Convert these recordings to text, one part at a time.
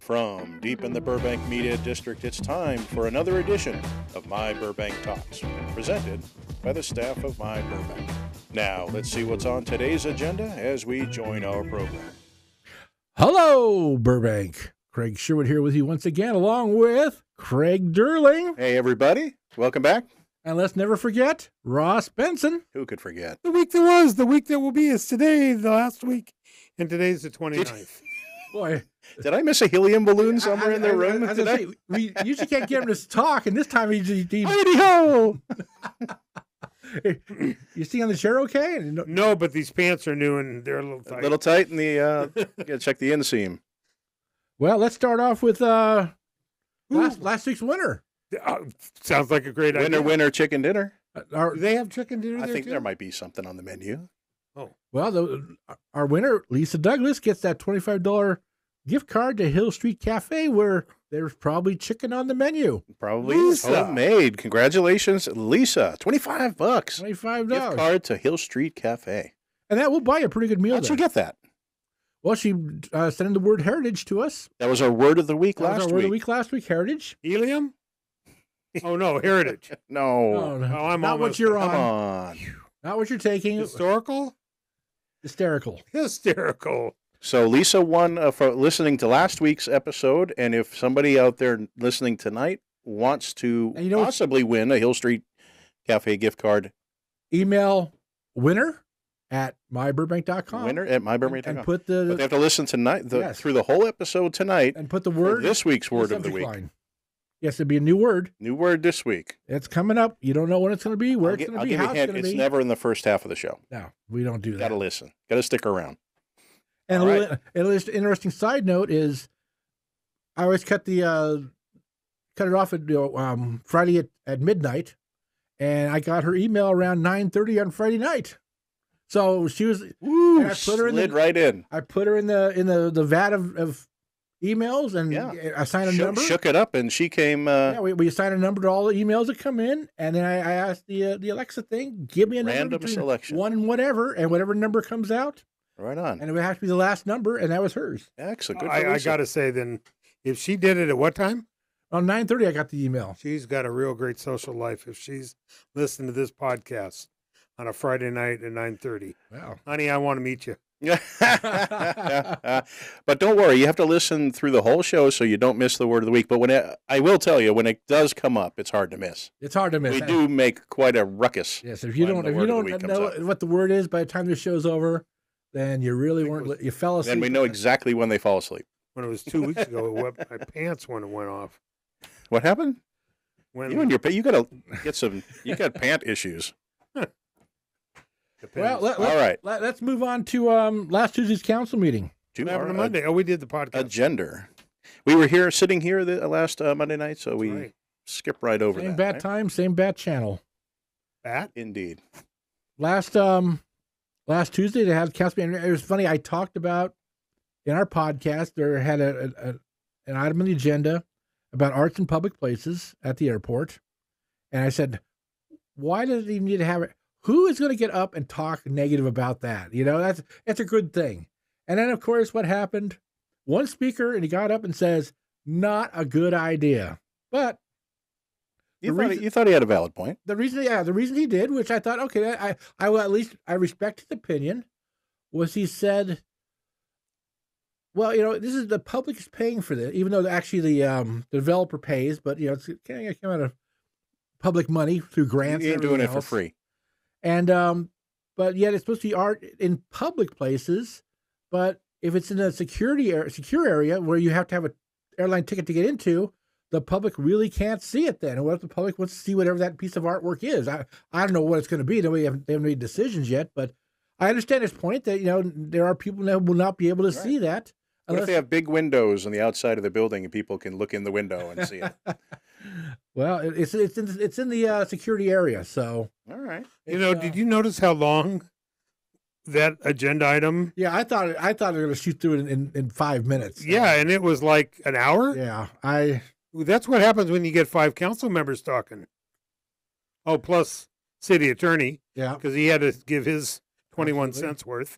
From deep in the Burbank Media District, it's time for another edition of My Burbank Talks, presented by the staff of My Burbank. Now, let's see what's on today's agenda as we join our program. Hello, Burbank. Craig Sherwood here with you once again, along with Craig Durling. Hey, everybody. Welcome back. And let's never forget Ross Benson. Who could forget? The week that was, the week that will be is today, the last week, and today's the 29th. Boy, did I miss a helium balloon somewhere in the room? We usually can't get him to talk, and this time he ho! You see on the chair okay? No, but these pants are new and they're a little tight. A little tight in the, gotta check the inseam. Well, let's start off with last week's winner. Sounds like a great idea. Winner, chicken dinner. Do they have chicken dinner I there think too? there might be something on the menu. Oh. Well, our winner, Lisa Douglas, gets that $25 gift card to Hill Street Cafe, where there's probably chicken on the menu. Probably Lisa. homemade. Congratulations, Lisa. $25. $25. Gift card to Hill Street Cafe. And that will buy you a pretty good meal. How'd there. you get that? Well, she sent in the word heritage to us. That was our word of the week That was last our word of the week. week last week, heritage. Helium? Oh, no, heritage. No. Oh, no. Oh, I'm Not what almost you're Come on. on. Not what you're taking. Historical? Hysterical. Hysterical. So Lisa won for listening to last week's episode, and if somebody out there listening tonight wants to possibly win a Hill Street Cafe gift card, email winner@myburbank.com. Winner@myburbank.com. And put But they have to listen tonight Yes. through the whole episode tonight. and put the for word this week's in the word of the subject week. line. Yes, it'd be a new word. New word this week. It's coming up. You don't know when it's going to be, where it's going to be, how it's going to It's be. never in the first half of the show. No, we don't do that. Got to listen. Got to stick around. And All a little interesting side note is, I always cut it off at Friday at midnight, and I got her email around 9:30 on Friday night. So she was. Ooh, and I put her slid right in. I put her in the vat of emails, and I assigned a number. Shook it up, and she came. We assign a number to all the emails that come in, and then I asked the Alexa thing, give me a number Random between selection. 1 and whatever number comes out. Right on. And it would have to be the last number, and that was hers. Excellent. Good for I Lisa. got to say then, if she did it at what time? On 9:30, I got the email. She's got a real great social life if she's listening to this podcast on a Friday night at 9:30. Wow. Honey, I want to meet you. But don't worry, you have to listen through the whole show so you don't miss the word of the week. But I will tell you, when it does come up, it's hard to miss. It's hard to miss. We do make quite a ruckus. Yes, if you don't know what the word is by the time the show's over, then you really you fell asleep. Then we know exactly when they fall asleep. When it was 2 weeks ago, my pants when it went off. What happened? When You got pant issues. Depends. Well, All right. Let's move on to last Tuesday's council meeting. What happened on Monday? Oh, we did the podcast. Agenda. We were sitting here the last Monday night, so we Right. skip right over Same that. bat right? time, same bat channel. Bat? Indeed. Last Tuesday they had council meeting. It was funny. I talked about in our podcast there had an item on the agenda about arts in public places at the airport, and I said, why does he need to have it? Who is going to get up and talk negative about that? That's a good thing. And then, of course, what happened? One speaker, and he got up and says, not a good idea. But You thought he had a valid point. the reason he did, which I thought, okay, I will at least, I respect his opinion, was he said, well, this is the public is paying for this, even though actually the developer pays, but, it's came out of public money through grants. He ain't and doing it everything for else. free. And, but yet it's supposed to be art in public places. But if it's in a secure area where you have to have an airline ticket to get into, the public really can't see it then. And what if the public wants to see whatever that piece of artwork is? I don't know what it's going to be. They haven't made decisions yet, but I understand his point that, there are people that will not be able to see that. What if they have big windows on the outside of the building and people can look in the window and see it? Well, it's in the security area, so. All right. Did you notice how long that agenda item? Yeah, I thought they were going to shoot through it in 5 minutes. Yeah, and it was like an hour? Yeah, That's what happens when you get 5 council members talking. Oh, plus city attorney, yeah. because he had to give his 21 Absolutely. cents worth.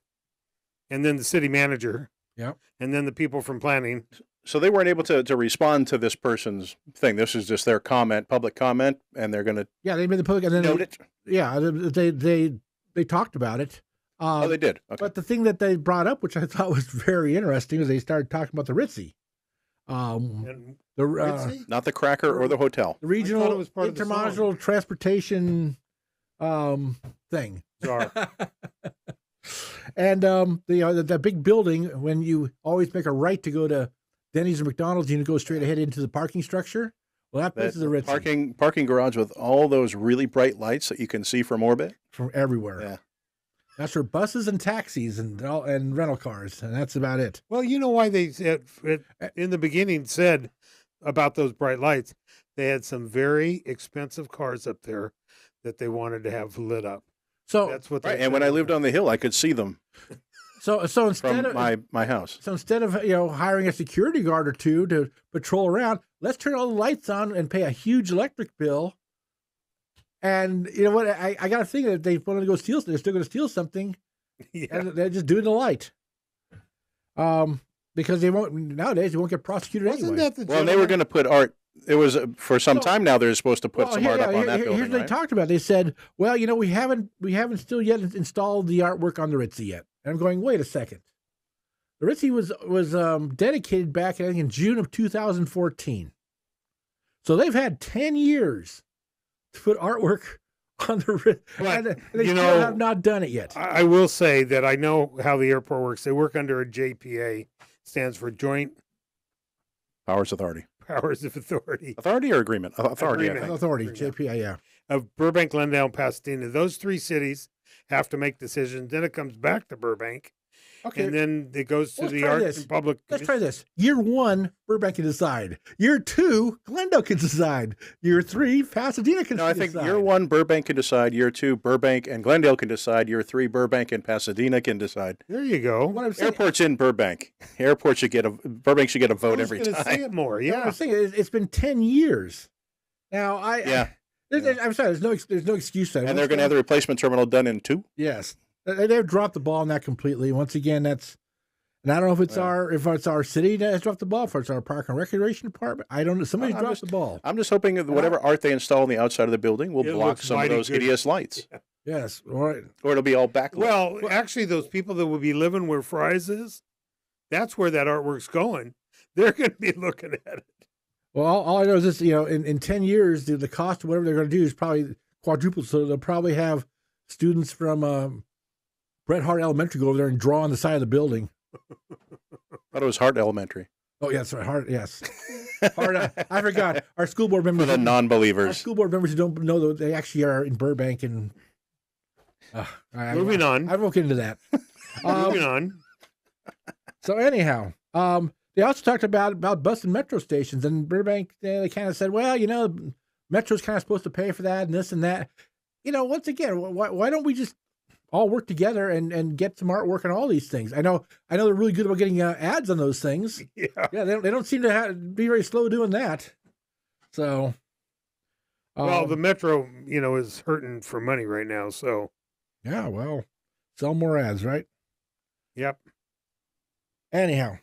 And then the city manager. Yeah. And then the people from planning. So they weren't able to respond to this person's thing. This is just their comment, public comment, and they're going to Yeah, they made the public, and then note it. Yeah, they talked about it. Oh, they did. Okay. But the thing that they brought up, which I thought was very interesting, is they started talking about the Ritzy. Ritzy? Not the cracker or the hotel. The regional it was part of the intermodal transportation thing. Czar. And the big building, when you always make a right to go to Denny's or McDonald's, you go straight ahead into the parking structure. Well, that place is a Ritzy. Parking garage with all those really bright lights that you can see from orbit. From everywhere. Yeah. That's for buses and taxis and rental cars, and that's about it. Well, you know why they said, in the beginning said about those bright lights, they had some very expensive cars up there that they wanted to have lit up. So that's what. Right, and when I lived on the hill, I could see them. So instead from of my house. So instead of hiring a security guard or two to patrol around, let's turn all the lights on and pay a huge electric bill. And you know what? I got to think that if they want to go steal, they're still going to steal something. Yeah. And they're just doing the light. Because they won't get prosecuted Wasn't anyway. that the Well, they were going to put art. It was for some time now. They're supposed to put some art up on that building. Here's what they talked about. They said, "Well, we haven't still yet installed the artwork on the Ritzy yet." And I'm going, wait a second. The Ritzy was dedicated back, I think, in June of 2014. So they've had 10 years to put artwork on the Ritzy, and they still have not done it yet. I will say that I know how the airport works. They work under a JPA, stands for Joint Powers Authority. Powers of Authority. Authority or agreement? Authority, I think. Authority, JPA, yeah. Of Burbank, Glendale, and Pasadena. Those three cities have to make decisions. Then it comes back to Burbank. Okay. And then it goes to Let's the try Art this. and Public Let's try this. Year 1, Burbank can decide. Year 2, Glendale can decide. Year 3, Pasadena can decide. No, I think year 1, Burbank can decide. Year 2, Burbank and Glendale can decide. Year 3, Burbank and Pasadena can decide. There you go. What I'm saying, Airport's in Burbank. Burbank should get a vote every time. Say it more. Yeah. I'm saying it's been 10 years. Now, I'm sorry, there's no excuse to that. And they're going to have the replacement terminal done in 2? Yes. They've dropped the ball on that completely. Once again, and I don't know if it's our city that has dropped the ball, if it's our park and recreation department. I don't know. Somebody's dropped the ball. I'm just hoping that whatever art they install on the outside of the building will block some of those hideous lights. Yeah. Yes. Right. Or it'll be all backlit. Well, actually, those people that will be living where Fry's is, that's where that artwork's going. They're going to be looking at it. Well, all I know is this, in 10 years, the cost of whatever they're going to do is probably quadrupled. So they'll probably have students from Bret Hart Elementary go over there and draw on the side of the building. I thought it was Hart Elementary. Oh, yeah, that's right. Hart, yes. Hart, I forgot. Our school board members. For the non-believers. Our school board members who don't know that they actually are in Burbank. And Moving on. I won't get into that. Moving on. So anyhow, they also talked about bus and metro stations. And Burbank, they kind of said, well, Metro's kind of supposed to pay for that and this and that. Once again, why don't we just all work together and get some artwork on all these things? I know they're really good about getting ads on those things. Yeah. They don't seem to be very slow doing that. So, well, the Metro, is hurting for money right now. So, yeah, well, sell more ads, right? Yep. Anyhow,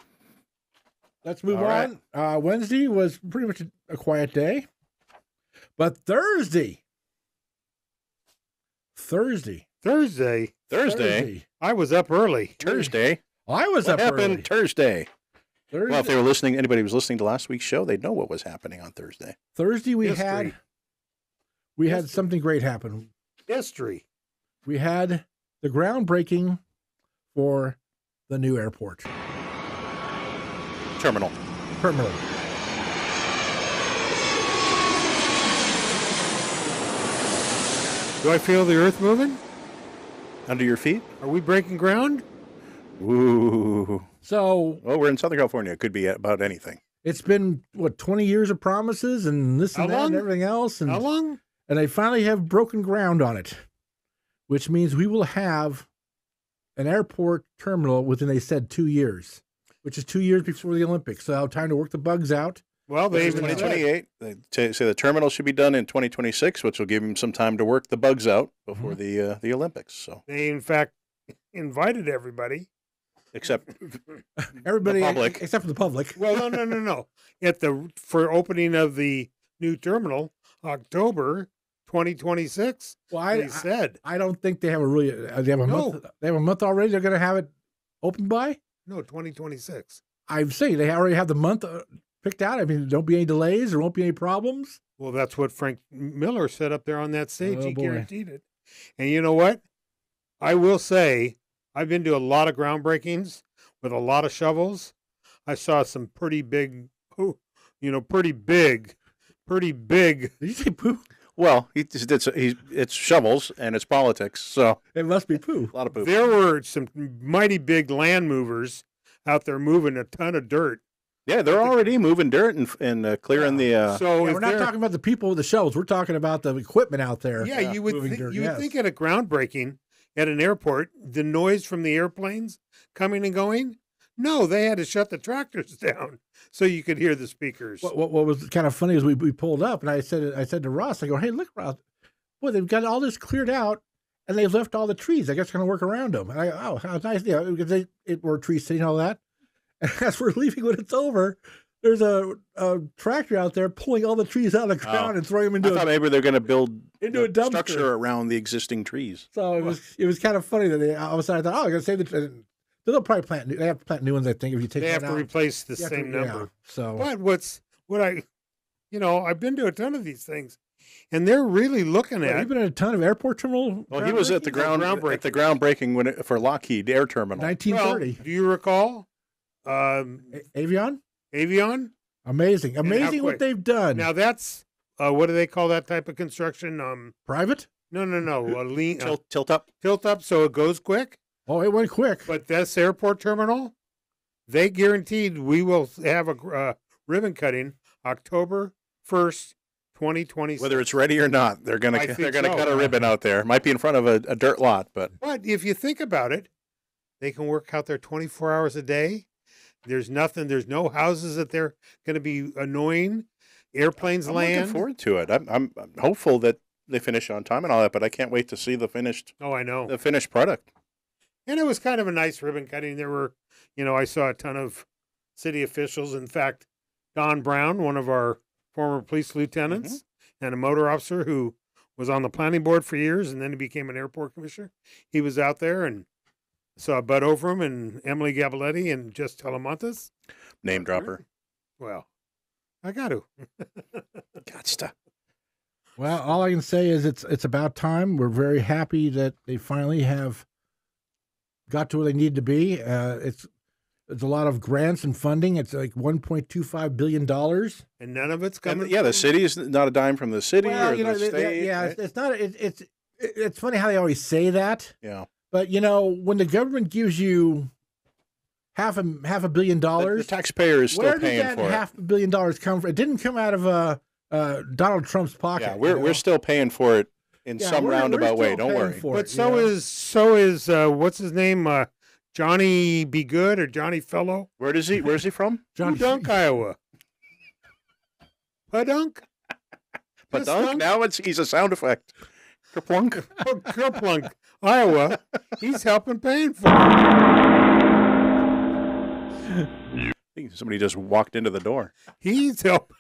let's move on. Right. Wednesday was pretty much a quiet day, but Thursday. I was up early. Thursday. I was What up happened early. Thursday? Thursday. Well, if they were listening, anybody was listening to last week's show, they'd know what was happening on Thursday. Thursday we History. had something great happen. History. We had the groundbreaking for the new airport Terminal. terminal. Do I feel the earth moving? Under your feet? Are we breaking ground? Ooh. So Well, we're in Southern California. It could be about anything. it's been 20 years of promises and this and How that long? and everything else, and How long? and they finally have broken ground on it, which means we will have an airport terminal within, they said, 2 years, which is 2 years before the Olympics. So I'll have time to work the bugs out. Well, they It's even said, 2028. They say the terminal should be done in 2026, which will give them some time to work the bugs out before the Olympics. So they in fact invited everybody except Everybody, the public. except for the public. Well, no. For opening of the new terminal, October 2026. Well, they said I don't think they have a really. They have a month. They have a month already. They're going to have it open by. no 2026. I'm saying they already have the month picked out. I mean, there won't be any delays. There won't be any problems. Well, that's what Frank Miller said up there on that stage. Oh, He boy. guaranteed it. And you know what? I will say, I've been to a lot of groundbreakings with a lot of shovels. I saw some pretty big, pretty big. Did you say poo? Well, it's shovels and it's politics, so It must be poo. a lot of poop. There were some mighty big land movers out there moving a ton of dirt. Yeah, they're already moving dirt and clearing the. So Yeah, we're not talking about the people with the shovels. We're talking about the equipment out there. Yeah, you would moving dirt, you would yes. think at a groundbreaking at an airport, the noise from the airplanes coming and going. No, they had to shut the tractors down so you could hear the speakers. What was kind of funny is we pulled up and I said to Ross, I go, hey, look, Ross, boy, they've got all this cleared out and they've left all the trees. I guess they're going to work around them. And I go, oh, how nice. Yeah, because it were trees sitting, all that. And as we're leaving when it's over, there's a tractor out there pulling all the trees out of the ground and throwing them into I thought maybe they're going to build into a dumpster. structure around the existing trees. So it was kind of funny that they all of a sudden I thought, oh, I'm going to save the. They'll probably they have to plant new ones, I think, if you take they one have to out. replace the You have to- same number. yeah, so But I've been to a ton of these things, and they're really looking at. you've been at a ton of airport terminal. Well, he was at the groundbreaking for Lockheed Air Terminal. 1930. Well, do you recall? Avion? Avion. Amazing how what quick. they've done. Now that's what do they call that type of construction? Private? No. A lean Tilt up. tilt up, so it goes quick. Oh, it went quick. But this airport terminal, they guaranteed we will have a ribbon cutting October 1st, 2020. Whether it's ready or not, they're gonna I think cut a so. ribbon out there. Might be in front of a dirt lot, but if you think about it, they can work out there 24 hours a day. There's no houses that they're going to be annoying. Airplanes I'm land. looking forward to it. I'm hopeful that they finish on time and all that, but I can't wait to see the finished product. And it was kind of a nice ribbon cutting. There were, I saw a ton of city officials. In fact, Don Brown, one of our former police lieutenants and a motor officer who was on the planning board for years, and then he became an airport commissioner. He was out there and saw Bud Overham and Emily Gabaletti and Jess Telemontes. Name dropper. Well, I got to. Gotcha. Well, all I can say is it's about time. We're very happy that they finally have got to where they need to be. It's a lot of grants and funding. It's like $1.25 billion. And none of it's coming. The city is not a dime from the city Well, or the state. Right? it's not. It's funny how they always say that. Yeah. But when the government gives you half a $1 billion, The taxpayer is still where paying did for that it. $500 million come from? It didn't come out of Donald Trump's pocket. Yeah, we're still paying for it in some roundabout way. Don't worry. But so is what's his name? Johnny Be Good or Johnny Fellow? Where's he from? Podunk, Iowa. Podunk? Padunk? Now he's a sound effect. Kerplunk. Kerplunk, Iowa. He's helping paying for it. Somebody just walked into the door. He's helped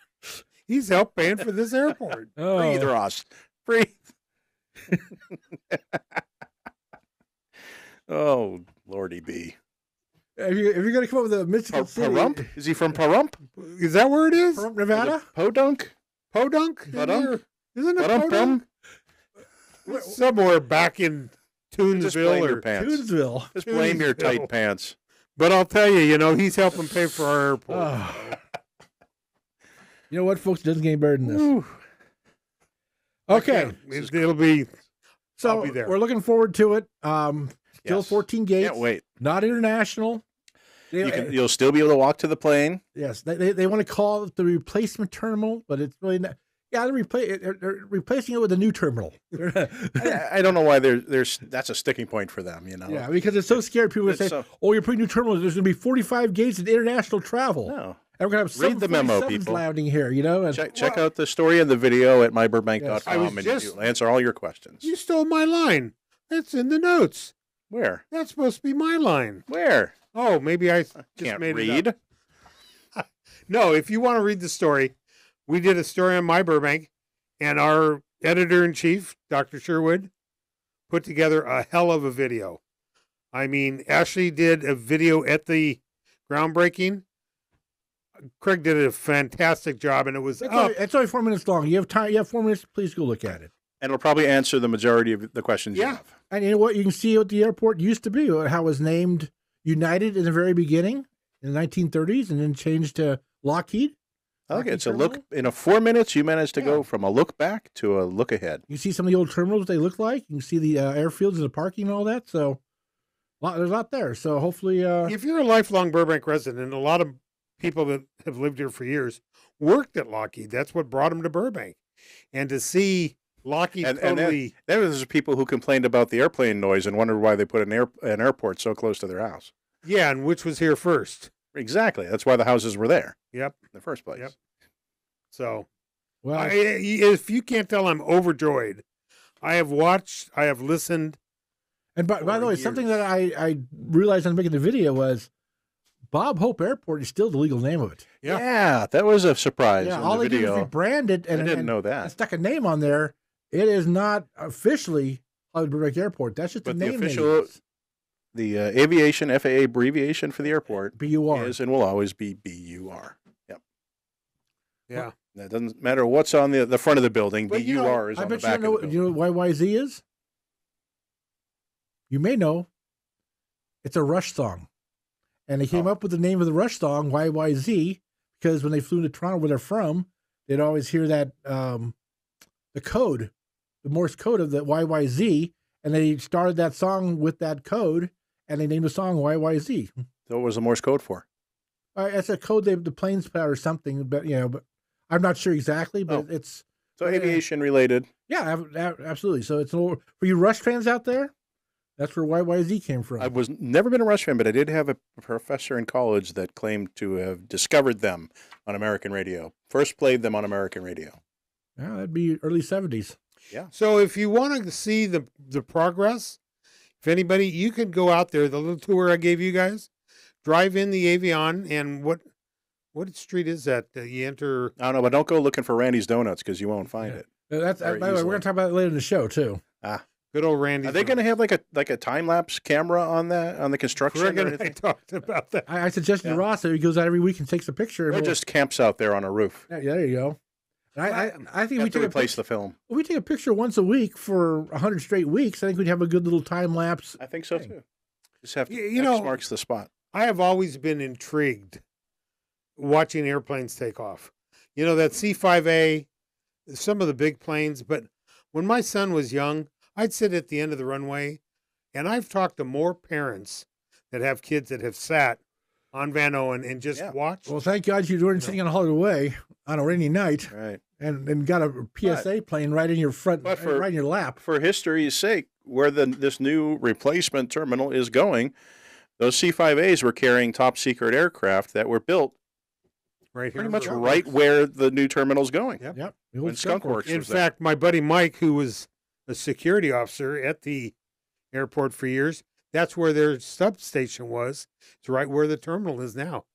paying for this airport. Breathe, Ross. Breathe. Oh, Lordy B. If you're going to come up with a mystical city, Pahrump? Is he from Pahrump? Is that where it is? Pahrump, Nevada? Podunk? Podunk? Podunk? Isn't it Podunk? Podunk? Somewhere back in Just blame Toonsville your or pants. Toonsville. Just blame your Toonsville. tight pants. But I'll tell you, he's helping pay for our airport. You know what, folks? It doesn't get any better than this. Ooh. Okay. It'll be. So I'll be there. we're looking forward to it. Still Yes. 14 gates. Can't wait. Not international. You'll still be able to walk to the plane. Yes, they want to call it the replacement terminal, but it's really not. Yeah, they're replacing it with a new terminal. I don't know why that's a sticking point for them, Yeah, because it's so scary. People would say, "Oh, you're putting new terminals. There's going to be 45 gates in international travel." No. And we're going to have Read the memo, people. landing here, and Check out the story and the video at myburbank.com, Yes. and you'll answer all your questions. You stole my line. It's in the notes. Where? That's supposed to be my line. Where? Oh, maybe I just Can't made read. it up. No, if you want to read the story, we did a story on My Burbank, and our editor-in-chief, Dr. Sherwood, put together a hell of a video. I mean, Ashley did a video at the groundbreaking. Craig did a fantastic job, and it was up. It's only 4 minutes long. You have time. You have 4 minutes. Please go look at it. And it'll probably answer the majority of the questions you have. And you know what? You can see what the airport used to be, how it was named United in the very beginning in the 1930s and then changed to Lockheed. Okay, it's a look. In 4 minutes, you managed to go from a look back to a look ahead. You see some of the old terminals, what they look like. You can see the airfields and the parking and all that. So there's a lot there. So hopefully. If you're a lifelong Burbank resident, a lot of people that have lived here for years worked at Lockheed. That's what brought them to Burbank. And to see Lockheed totally... There was people who complained about the airplane noise and wondered why they put an airport so close to their house. Yeah, and which was here first. Exactly. That's why the houses were there. Yep. In the first place. Yep. So, well, if you can't tell, I'm overjoyed. I have watched, I have listened. And by the way, something that I realized on making the video was Bob Hope Airport is still the legal name of it. Yeah, that was a surprise. Yeah, in all the they did video. was rebrand it and I didn't know that. And stuck a name on there. It is not officially Hollywood Burbank Airport. That's just the name. The official, the aviation FAA abbreviation for the airport BUR is and will always be BUR. Yep. Yeah. That doesn't matter what's on the front of the building. But BUR is on the back of the building. You know what YYZ is? You may know. It's a Rush song. And they came up with the name of the Rush song, YYZ, because when they flew to Toronto, where they're from, they'd always hear that, the code, the Morse code of the YYZ, and they started that song with that code, and they named the song YYZ. So what was the Morse code for? It's a code the planes put out or something, but but I'm not sure exactly, but it's... So aviation related. Yeah, absolutely. So it's for you Rush fans out there, that's where YYZ came from. I was never been a Rush fan, but I did have a professor in college that claimed to have discovered them on American radio. First played them on American radio. Yeah, that'd be early 70s. Yeah. So if you want to see the progress, if anybody, you could go out there, the little tour I gave you guys, drive in the Avion, and what street is that? You enter... I don't know, but don't go looking for Randy's Donuts because you won't find it. By the way, we're going to talk about it later in the show, too. Good old Randy. Are they going to have like a time-lapse camera on the construction? Craig and I talked about that. I suggested to Ross that he goes out every week and takes a picture. Or just camps out there on a roof. Yeah, there you go. I think we take replace the film. We take a picture once a week for 100 straight weeks. I think we'd have a good little time lapse. I think so too. Just have to. X marks the spot. I have always been intrigued watching airplanes take off. You know, that C-5A, some of the big planes. But when my son was young, I'd sit at the end of the runway, and I've talked to more parents that have kids that have sat on Van Owen and just watched. Well, thank God you weren't sitting on Hollywood Way on a rainy night, right? And got a PSA plane right in your front, right in your lap. For history's sake, where this new replacement terminal is going, those C-5As were carrying top secret aircraft that were built right here, pretty much right where the new terminal's going. Yep. When Skunk Works in was fact, my buddy Mike, who was a security officer at the airport for years, that's where their substation was. It's right where the terminal is now.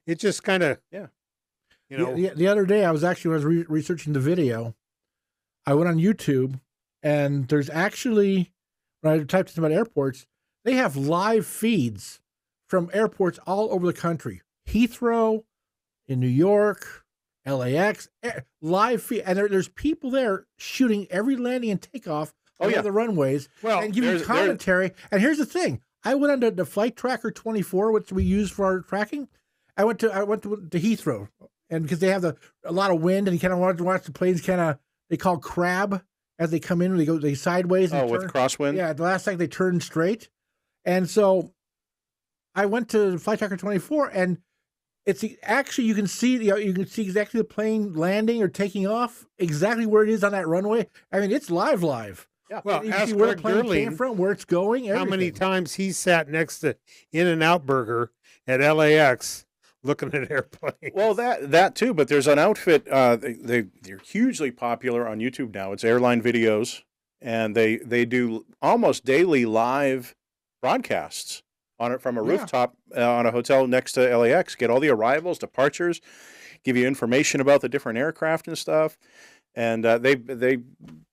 It just kind of, you know. The other day, I was researching the video. I went on YouTube, and there's actually, when I typed in about airports, they have live feeds from airports all over the country. Heathrow, in New York, LAX, live feed. And there's people there shooting every landing and takeoff on the runways and giving commentary. And here's the thing. I went on the Flight Tracker 24, which we use for our tracking. I went to Heathrow, and because they have a lot of wind, and you kind of want to watch the planes they call crab as they come in. They sideways. And with crosswind? Yeah, the last time they turned straight. And so I went to Flight Tracker 24, and it's actually, you can see exactly the plane landing or taking off, exactly where it is on that runway. I mean, it's live. Yeah. Well, you see where the plane came from, where it's going, everything. How many times he sat next to In-N-Out Burger at LAX looking at airplanes. Well, that too, but there's an outfit, they're hugely popular on YouTube now. It's Airline Videos, and they do almost daily live broadcasts on it from a Yeah. rooftop on a hotel next to LAX. Get all the arrivals, departures, give you information about the different aircraft and stuff. And they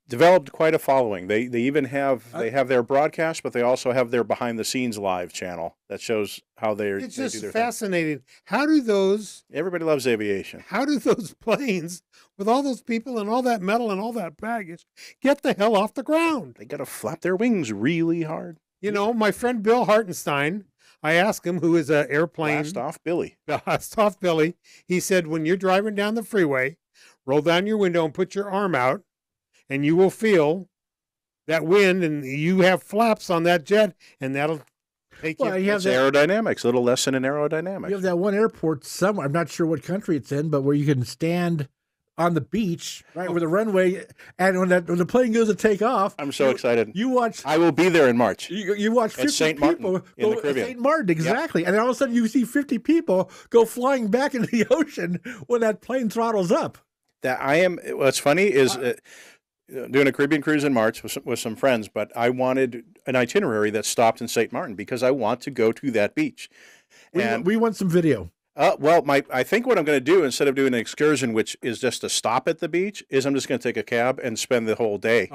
developed quite a following. They even have their broadcast, but they also have their behind the scenes live channel that shows how they do It's their just thing. fascinating. How do those Everybody loves aviation. planes with all those people and all that metal and all that baggage get the hell off the ground? They got to flap their wings really hard. You know, my friend Bill Hartenstein, I asked him, who is an airplane Blast off Billy. blast off Billy. He said, when you're driving down the freeway, roll down your window and put your arm out, and you will feel that wind, and you have flaps on that jet, and that'll take Well, you. you have It's that, aerodynamics, a little lesson in aerodynamics. you have that one airport somewhere. I'm not sure what country it's in, but where you can stand on the beach, right, where the runway, and when the plane goes to take off, I'm so excited. you watch. I will be there in March. You watch 50 St. Martin people in the go Caribbean. St. Martin, exactly. And then all of a sudden you see 50 people go flying back into the ocean when that plane throttles up. What's funny is doing a Caribbean cruise in March with some friends, but I wanted an itinerary that stopped in St. Martin because I want to go to that beach. We want some video. I think what I'm going to do, instead of doing an excursion, which is just to stop at the beach, is I'm just going to take a cab and spend the whole day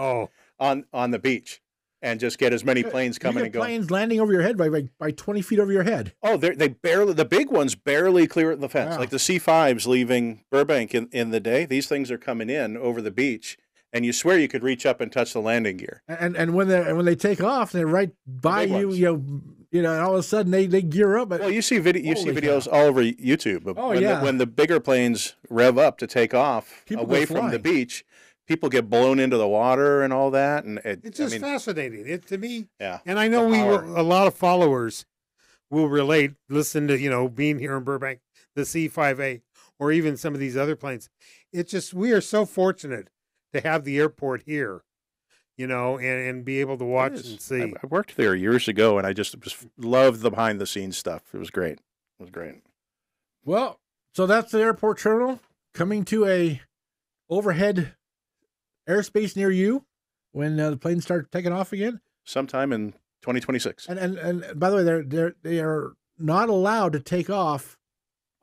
on the beach and just get as many planes coming and going. Planes landing over your head by 20 feet over your head. Oh, the big ones barely clear the fence. Wow. Like the C5s leaving Burbank in the day. These things are coming in over the beach, and you swear you could reach up and touch the landing gear. And when they take off, they're right by big you, ones. and all of a sudden they gear up. Well, you see Holy videos all over YouTube. Of Oh, yeah. when the bigger planes rev up to take off People away go from the flying. beach, people get blown into the water and all that. And It's just fascinating. It to me. Yeah. And I know a lot of followers will relate, listen to, being here in Burbank, the C5A, or even some of these other planes. It's just, we are so fortunate to have the airport here, and be able to watch and see. I worked there years ago, and I just loved the behind the scenes stuff. It was great. It was great. Well, so that's the airport terminal coming to a overhead airspace near you when the planes start taking off again. Sometime in 2026. And by the way, they are not allowed to take off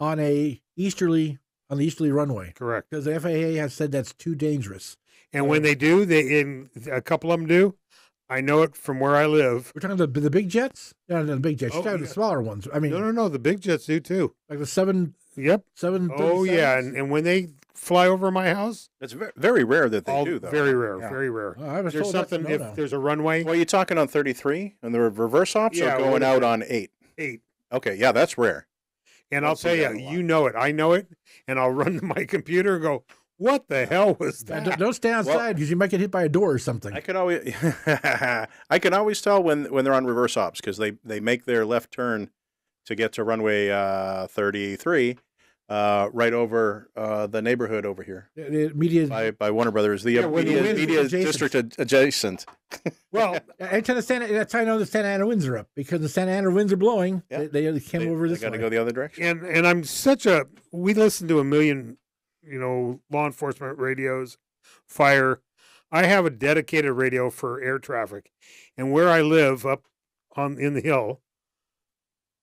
on the easterly runway Correct. because the FAA has said that's too dangerous. And when they do, a couple of them do. I know it from where I live. We're talking the big jets. No, the big jets. Oh, You're talking the smaller ones. I mean, No, the big jets do too. like the 7. Yep. 7. Oh yeah, and when they fly over my house, It's very rare that they do, though. very rare, Yeah. very rare. I was There's told that's a something no-no. if there's a runway. Well, you talking on 33 and the reverse ops, Yeah, or what going is out it? on 8? 8. Okay, yeah, that's rare. And I'll I'll see tell that a you, lot. you know it. I know it. And I'll run to my computer and go, what the hell was that? Don't stay outside because you might get hit by a door or something. I can always tell when they're on reverse ops because they make their left turn to get to runway 33 right over the neighborhood over here The media. by Warner Brothers, the when the wind is media adjacent. district adjacent. Well, Anytime that's how I know the Santa Ana winds are up because the Santa Ana winds are blowing. Yeah. They came over this They got to way. go the other direction. and I'm we listen to a million, law enforcement radios, fire. I have a dedicated radio for air traffic. And where I live up in the hill,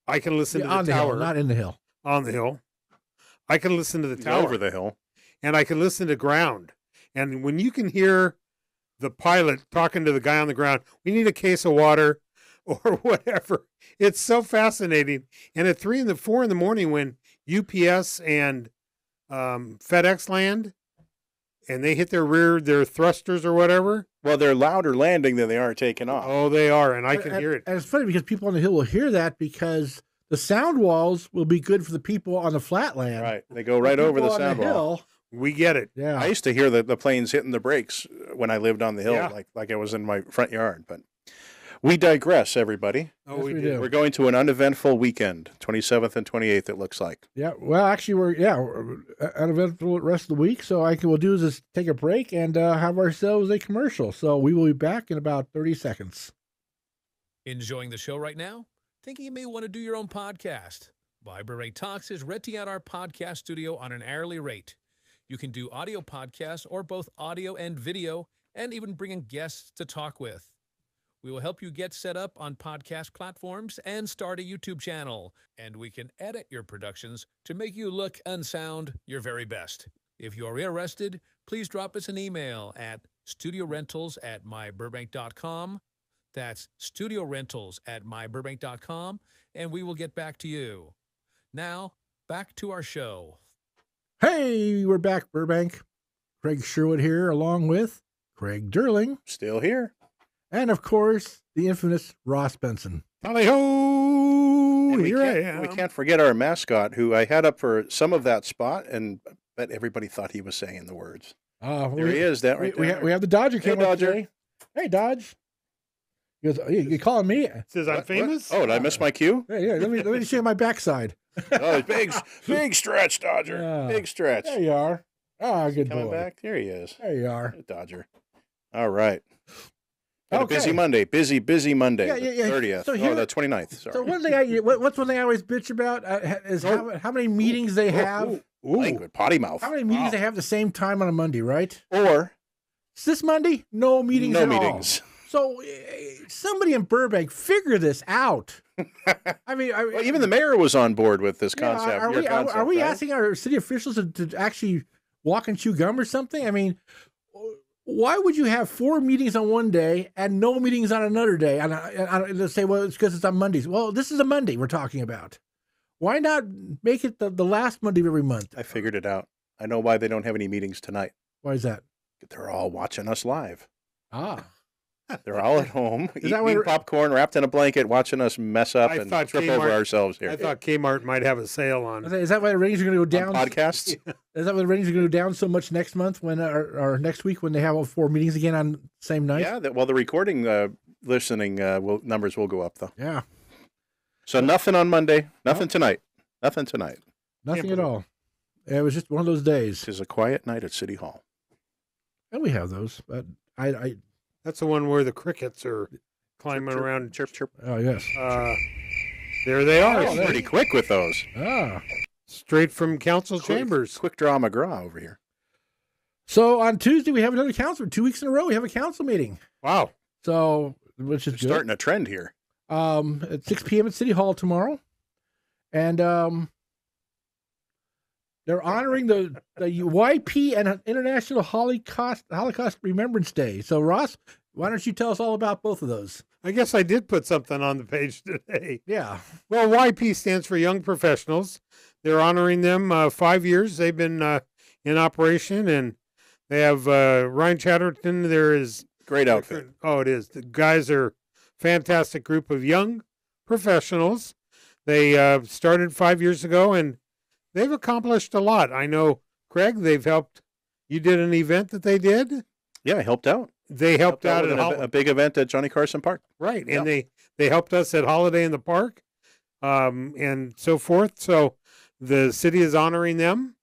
I can listen to the on the tower. hill, not in the hill. On the hill. I can listen to the He's tower. over the hill. And I can listen to ground. And when you can hear the pilot talking to the guy on the ground, we need a case of water or whatever. It's so fascinating. And at 3 and 4 in the morning when UPS and FedEx land and they hit their thrusters or whatever. Well, they're louder landing than they are taking off. Oh, they are. And I can hear it. And it's funny because people on the hill will hear that because the sound walls will be good for the people on the flatland. Right. They go right over the People on sound wall. hill, We get it. yeah. I used to hear the planes hitting the brakes when I lived on the hill, Yeah. like I was in my front yard. But we digress, everybody. Oh, Yes, we we do. do. We're going to an uneventful weekend, 27th and 28th, it looks like. Yeah, well, actually, we're uneventful the rest of the week. So we'll do is just take a break and have ourselves a commercial. So we will be back in about 30 seconds. Enjoying the show right now? Thinking you may want to do your own podcast? Burbank Talks is renting out our podcast studio on an hourly rate. You can do audio podcasts or both audio and video, and even bring in guests to talk with. We will help you get set up on podcast platforms and start a YouTube channel. And we can edit your productions to make you look and sound your very best. If you are interested, please drop us an email at studiorentals@myburbank.com. That's studiorentals@myburbank.com, and we will get back to you. Now, back to our show. Hey, we're back, Burbank. Craig Sherwood here, along with Craig Durling. Still here. And, of course, the infamous Ross Benson. Tally-ho! And Here I am. we can't forget our mascot, who I had up for some of that spot, and I bet everybody thought he was saying the words. There he is. That right there. We have the Dodger Hey, came up Dodger. today. Hey, Dodge. He goes, you calling me? Says I'm famous? Oh, did I miss my cue? Yeah, let me show you my backside. Oh, big stretch, Dodger. Big stretch. There you are. Ah, good Coming boy. back. There he is. There you are. Dodger. All right. Got Okay. a busy Monday. Busy Monday. Yeah, the yeah. 30th. So here- the 29th. Sorry. So what's one thing I always bitch about is how many meetings they have. Languid potty mouth. How many meetings they have the same time on a Monday, right? Or Is this Monday? No meetings no at all. meetings. So somebody in Burbank figure this out. I mean, Well, even the mayor was on board with this yeah, concept. Are your we concept, are we right? asking our city officials to actually walk and chew gum or something? I mean, why would you have 4 meetings on one day and no meetings on another day? And let's say, well, it's because it's on Mondays. Well, this is a Monday we're talking about. Why not make it the last Monday of every month? I figured it out. I know why they don't have any meetings tonight. Why is that? They're all watching us live. Ah, They're all at home Is that eating what- popcorn, wrapped in a blanket, watching us mess up I and thought trip over Kmart- ourselves here. I thought Kmart might have a sale on. is that why the ratings are going to go On down? podcasts. Is that why the ratings are going to go down so much next month when or next week when they have all 4 meetings again on the same night? Yeah, well, the recording listening numbers will go up, though. Yeah. So nothing on Monday, nothing tonight. Nothing tonight. Nothing at all. It was just one of those days. This is a quiet night at City Hall. And we have those, but I That's the one where the crickets are climbing Chirp, around. Chirp, chirp. oh yes. There they are. Oh, pretty quick with those. Ah. Straight from council chambers. Quick draw McGraw over here. So on Tuesday we have another council. 2 weeks in a row we have a council meeting. Wow. So which is We're good. starting a trend here. At 6 p.m. at City Hall tomorrow. And they're honoring the YP and International Holocaust Remembrance Day. So Ross, why don't you tell us all about both of those? I guess I did put something on the page today. Yeah. Well, YP stands for Young Professionals. They're honoring them 5 years. They've been in operation, and they have Ryan Chatterton. There is Great outfit. Oh, it is. The guys are fantastic group of young professionals. They started 5 years ago, and they've accomplished a lot. I know, Craig, they've helped. You did an event that they did. Yeah, I helped out. They helped out with at a big event at Johnny Carson Park. right, Yeah. and they helped us at Holiday in the Park, and so forth. So the city is honoring them,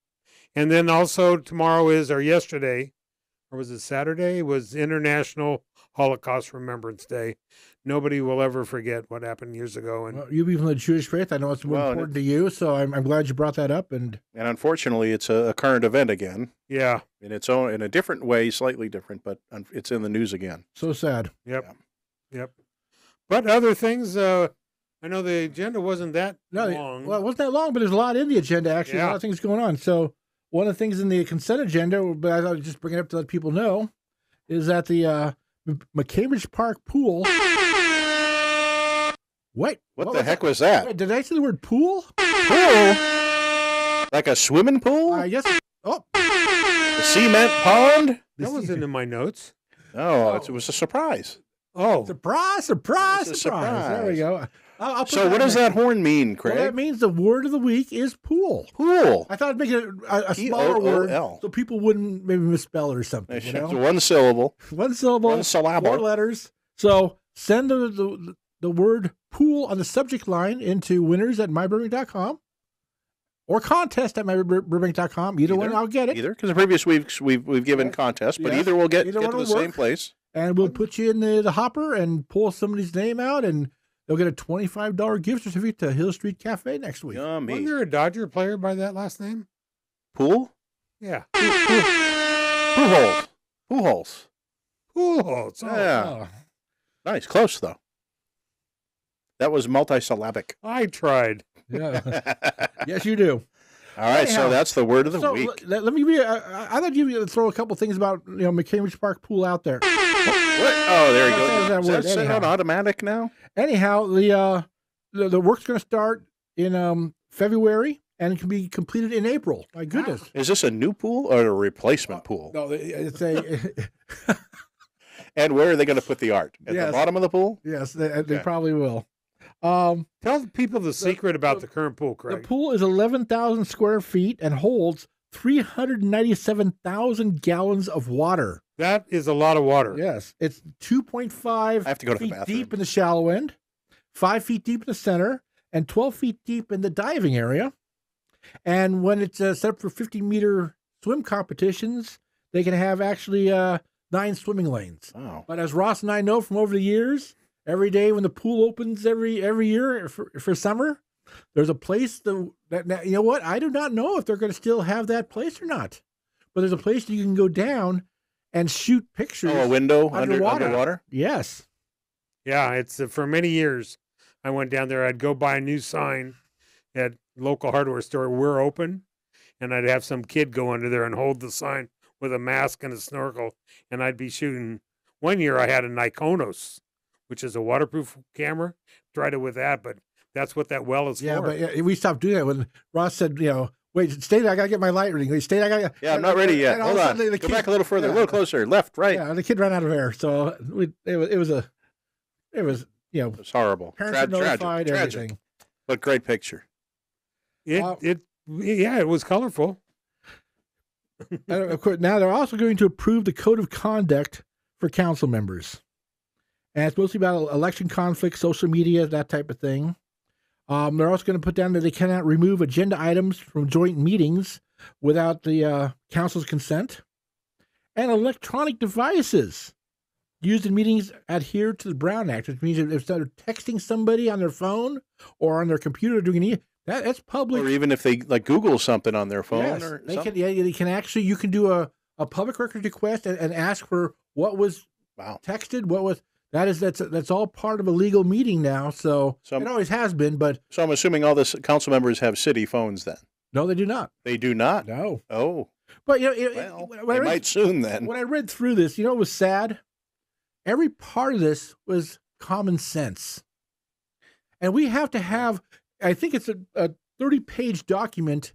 and then also tomorrow yesterday, or was it Saturday? Was International Holocaust Remembrance Day. Nobody will ever forget what happened years ago. And Well, you being from the Jewish faith, I know it's more Well, and important to you, so I'm glad you brought that up. And And unfortunately, it's a current event again. yeah, In its own, in a different way, slightly different, but it's in the news again. so sad. yep. But other things, I know the agenda wasn't that long. Well, it wasn't that long, but there's a lot in the agenda, actually. A lot Yeah. of things going on. So one of the things in the consent agenda, but I thought I'd just bring it up to let people know, is that the McCambridge Park pool. Wait. What the heck was that? Wait, did I say the word pool? Pool? Like a swimming pool? I guess. Oh. A cement pond? that wasn't in my notes. No, it was a surprise. Oh, Surprise, surprise, It's a surprise. There we go. I'll put So what does in there. that horn mean, Well, Craig? that means the word of the week is pool. Pool. I thought I'd make it a smaller word P-O-O-L. so people wouldn't maybe misspell it or something. You It's know? one syllable. One syllable, One syllable. 4 letters. So send the word pool on the subject line into winners@myburbank.com or contest at myburbank.com. Either one, I'll get it. Either, because the previous weeks we've given contests, but Yes. either we'll get Either to one the will same work. place. And we'll put you in the hopper and pull somebody's name out, and they'll get a $25 gift certificate to Hill Street Cafe next week. wasn't Yummy. there a Dodger player by that last name? Pool? Yeah. Pool holes. Pool holes. Cool. So, Yeah. Oh. Nice. Close, though. That was multisyllabic. I tried. Yeah. Yes, you do. All right, Anyhow, so that's the word of the week. Let me read. I thought you throw a couple things about McCambridge Park Pool out there. What? Oh, there you go. Is that set on automatic now? Anyhow, the work's going to start in February and it can be completed in April. My goodness. Is this a new pool or a replacement pool? No, it's a. And where are they going to put the art? At the bottom of the pool? Yes, they probably will. Tell people the secret about the current pool, Craig. The pool is 11,000 square feet and holds 397,000 gallons of water. That is a lot of water. Yes, it's 2.5 I have to go to the feet bathroom. deep in the shallow end, 5 feet deep in the center, and 12 feet deep in the diving area. And when it's set up for 50-meter swim competitions, they can have actually 9 swimming lanes. Wow. But as Ross and I know from over the years, every day when the pool opens every year for summer, there's a place that you know what? I do not know if they're going to still have that place or not. But there's a place that you can go down and shoot pictures. Oh, a window underwater. underwater? Yes. Yeah, it's for many years. I went down there. I'd go buy a new sign at local hardware store. We're open, and I'd have some kid go under there and hold the sign with a mask and a snorkel, and I'd be shooting. One year I had a Nikonos, which is a waterproof camera. Tried it with that, but that's what that well is for. Yeah, but we stopped doing that when Ross said, wait, stay there. I got to get my light reading. Stay there. Yeah, I'm not ready yet. Hold on. Go back a little further, a little closer. Left, right. Yeah, the kid ran out of air. So it was It was horrible. Parents were notified, tragic. everything. But great picture. It was colorful. And of course, now they're also going to approve the code of conduct for council members. And it's mostly about election conflicts, social media, that type of thing. They're also going to put down that they cannot remove agenda items from joint meetings without the council's consent. And electronic devices used in meetings adhere to the Brown Act, which means if they're texting somebody on their phone or on their computer doing that's public. Or even if they Google something on their phone Yes, or they something. they can actually, you can do a public record request and ask for what was texted, that's all part of a legal meeting now. So it always has been, but. So I'm assuming all the council members have city phones then. No, they do not. They do not? No. Oh. But they might soon then. When I read through this, it was sad. Every part of this was common sense. And we have to have, I think it's a 30-page document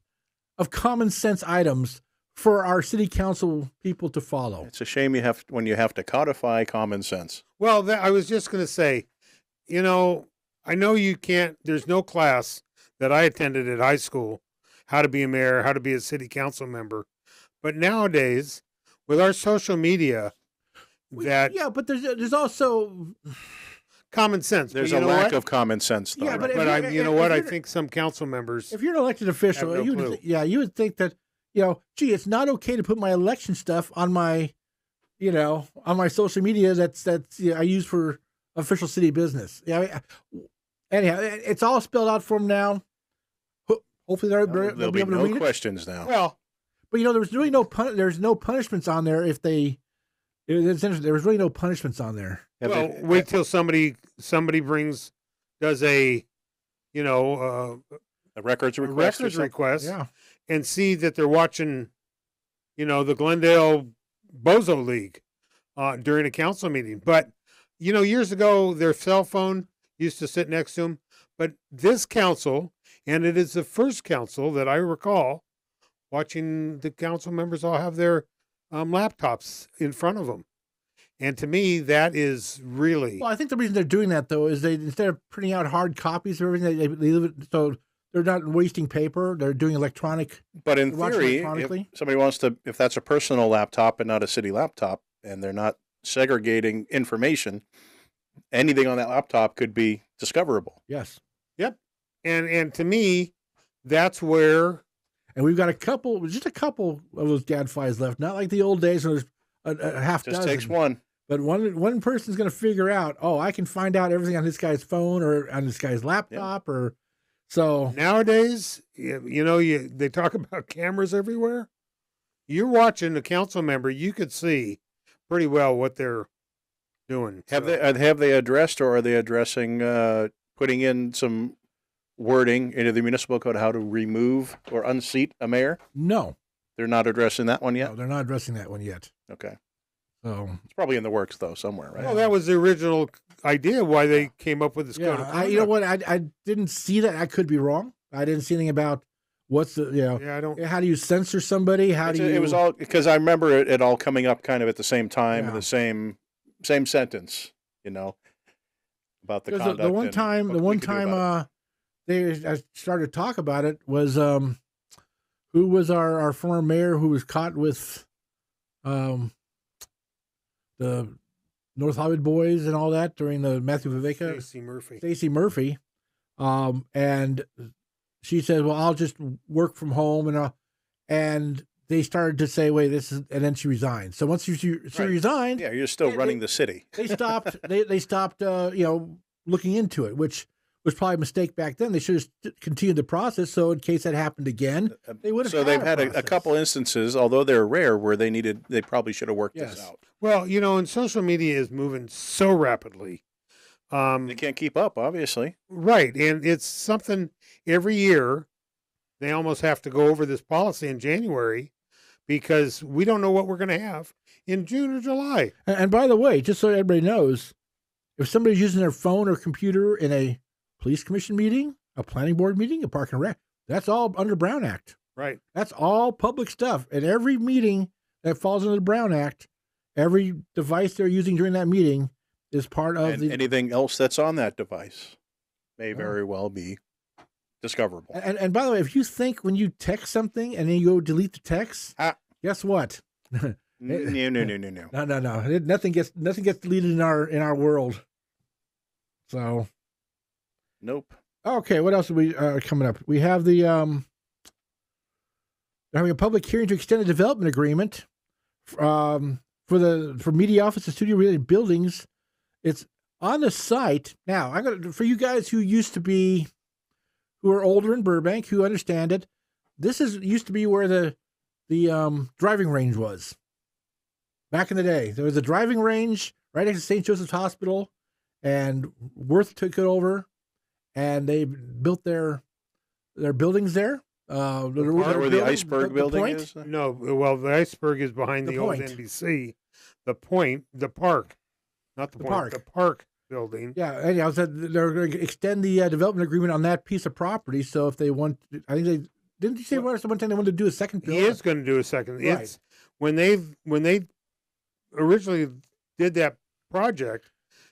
of common sense items for our city council people to follow. It's a shame when you have to codify common sense. Well, I was just going to say, I know you can't, there's no class that I attended at high school, how to be a mayor, how to be a city council member. But nowadays, with our social media, but there's also common sense. There's a lack of common sense, though. Yeah, right? but I think some council members. If you're an elected official, you would think that it's not okay to put my election stuff on my, on my social media that's I use for official city business. Yeah. Anyhow, it's all spelled out for them now. Hopefully they'll be able to read it. Questions now. Well, but there's really there's no punishments on there if they. It's interesting. There was really no punishments on there. Well, wait till somebody does a records request, and see that they're watching, the Glendale Bozo League during a council meeting. But years ago, their cell phone used to sit next to them. But this council, and it is the first council that I recall watching the council members all have their laptops in front of them. And to me, that is really... Well, I think the reason they're doing that, though, is instead of printing out hard copies of everything, they leave it so they're not wasting paper. They're doing electronic. But in theory, if somebody wants to, if that's a personal laptop and not a city laptop, and they're not segregating information, anything on that laptop could be discoverable. Yes. Yep. And to me, that's where... And we've got just a couple of those gadflies left. Not like the old days when there's a half dozen. Just takes one. But one person's going to figure out, I can find out everything on this guy's phone or on this guy's laptop or so. Nowadays, they talk about cameras everywhere. You're watching a council member, you could see pretty well what they're doing. Have they addressed, or are they addressing putting in some wording into the municipal code how to remove or unseat a mayor? No, they're not addressing that one yet. No, they're not addressing that one yet. Okay, so it's probably in the works though somewhere, right? Well, that was the original idea why they came up with this code of conduct. you know what? I didn't see that. I could be wrong. I didn't see anything about what's the I don't. How do you censor somebody? It was all because I remember it all coming up kind of at the same time in the same sentence, about the conduct. The one time I started to talk about it was who was our former mayor who was caught with the North Hollywood boys and all that during the Matthew Viveka. Stacey Murphy. And she said, well, I'll just work from home. And they started to say, wait, and then she resigned. So once she resigned. Yeah, you're still running the city. They stopped, they stopped, looking into it, which was probably a mistake back then. They should have continued the process. So in case that happened again, they would have. So they've had a couple instances, although they're rare, where they probably should have worked this out. Well, and social media is moving so rapidly. They can't keep up, obviously. Right. And it's something every year they almost have to go over this policy in January because we don't know what we're going to have in June or July. And by the way, just so everybody knows, if somebody's using their phone or computer in a police commission meeting, a planning board meeting, a park and rec, that's all under Brown Act. Right. That's all public stuff. And every meeting that falls under the Brown Act, every device they're using during that meeting is part of anything else that's on that device may very well be discoverable. And by the way, if you think when you text something and then you go delete the text, guess what? No. No. Nothing gets deleted in our world. So, nope. Okay, what else are we coming up? We have the having a public hearing to extend the development agreement for media office and studio related buildings. It's on the site now. For you guys who are older in Burbank, who understand it. This used to be where the driving range was. Back in the day, there was a driving range right next to St. Joseph's Hospital, and Worth took it over, and they built their buildings there. Where the iceberg building is? No, well, the iceberg is behind the old NBC. The park, not the point, the park building. Yeah, anyhow, they're going to extend the development agreement on that piece of property. So if they want, I think they didn't you say one time they wanted to do a second building? He is going to do a second. Right. It's when they originally did that project.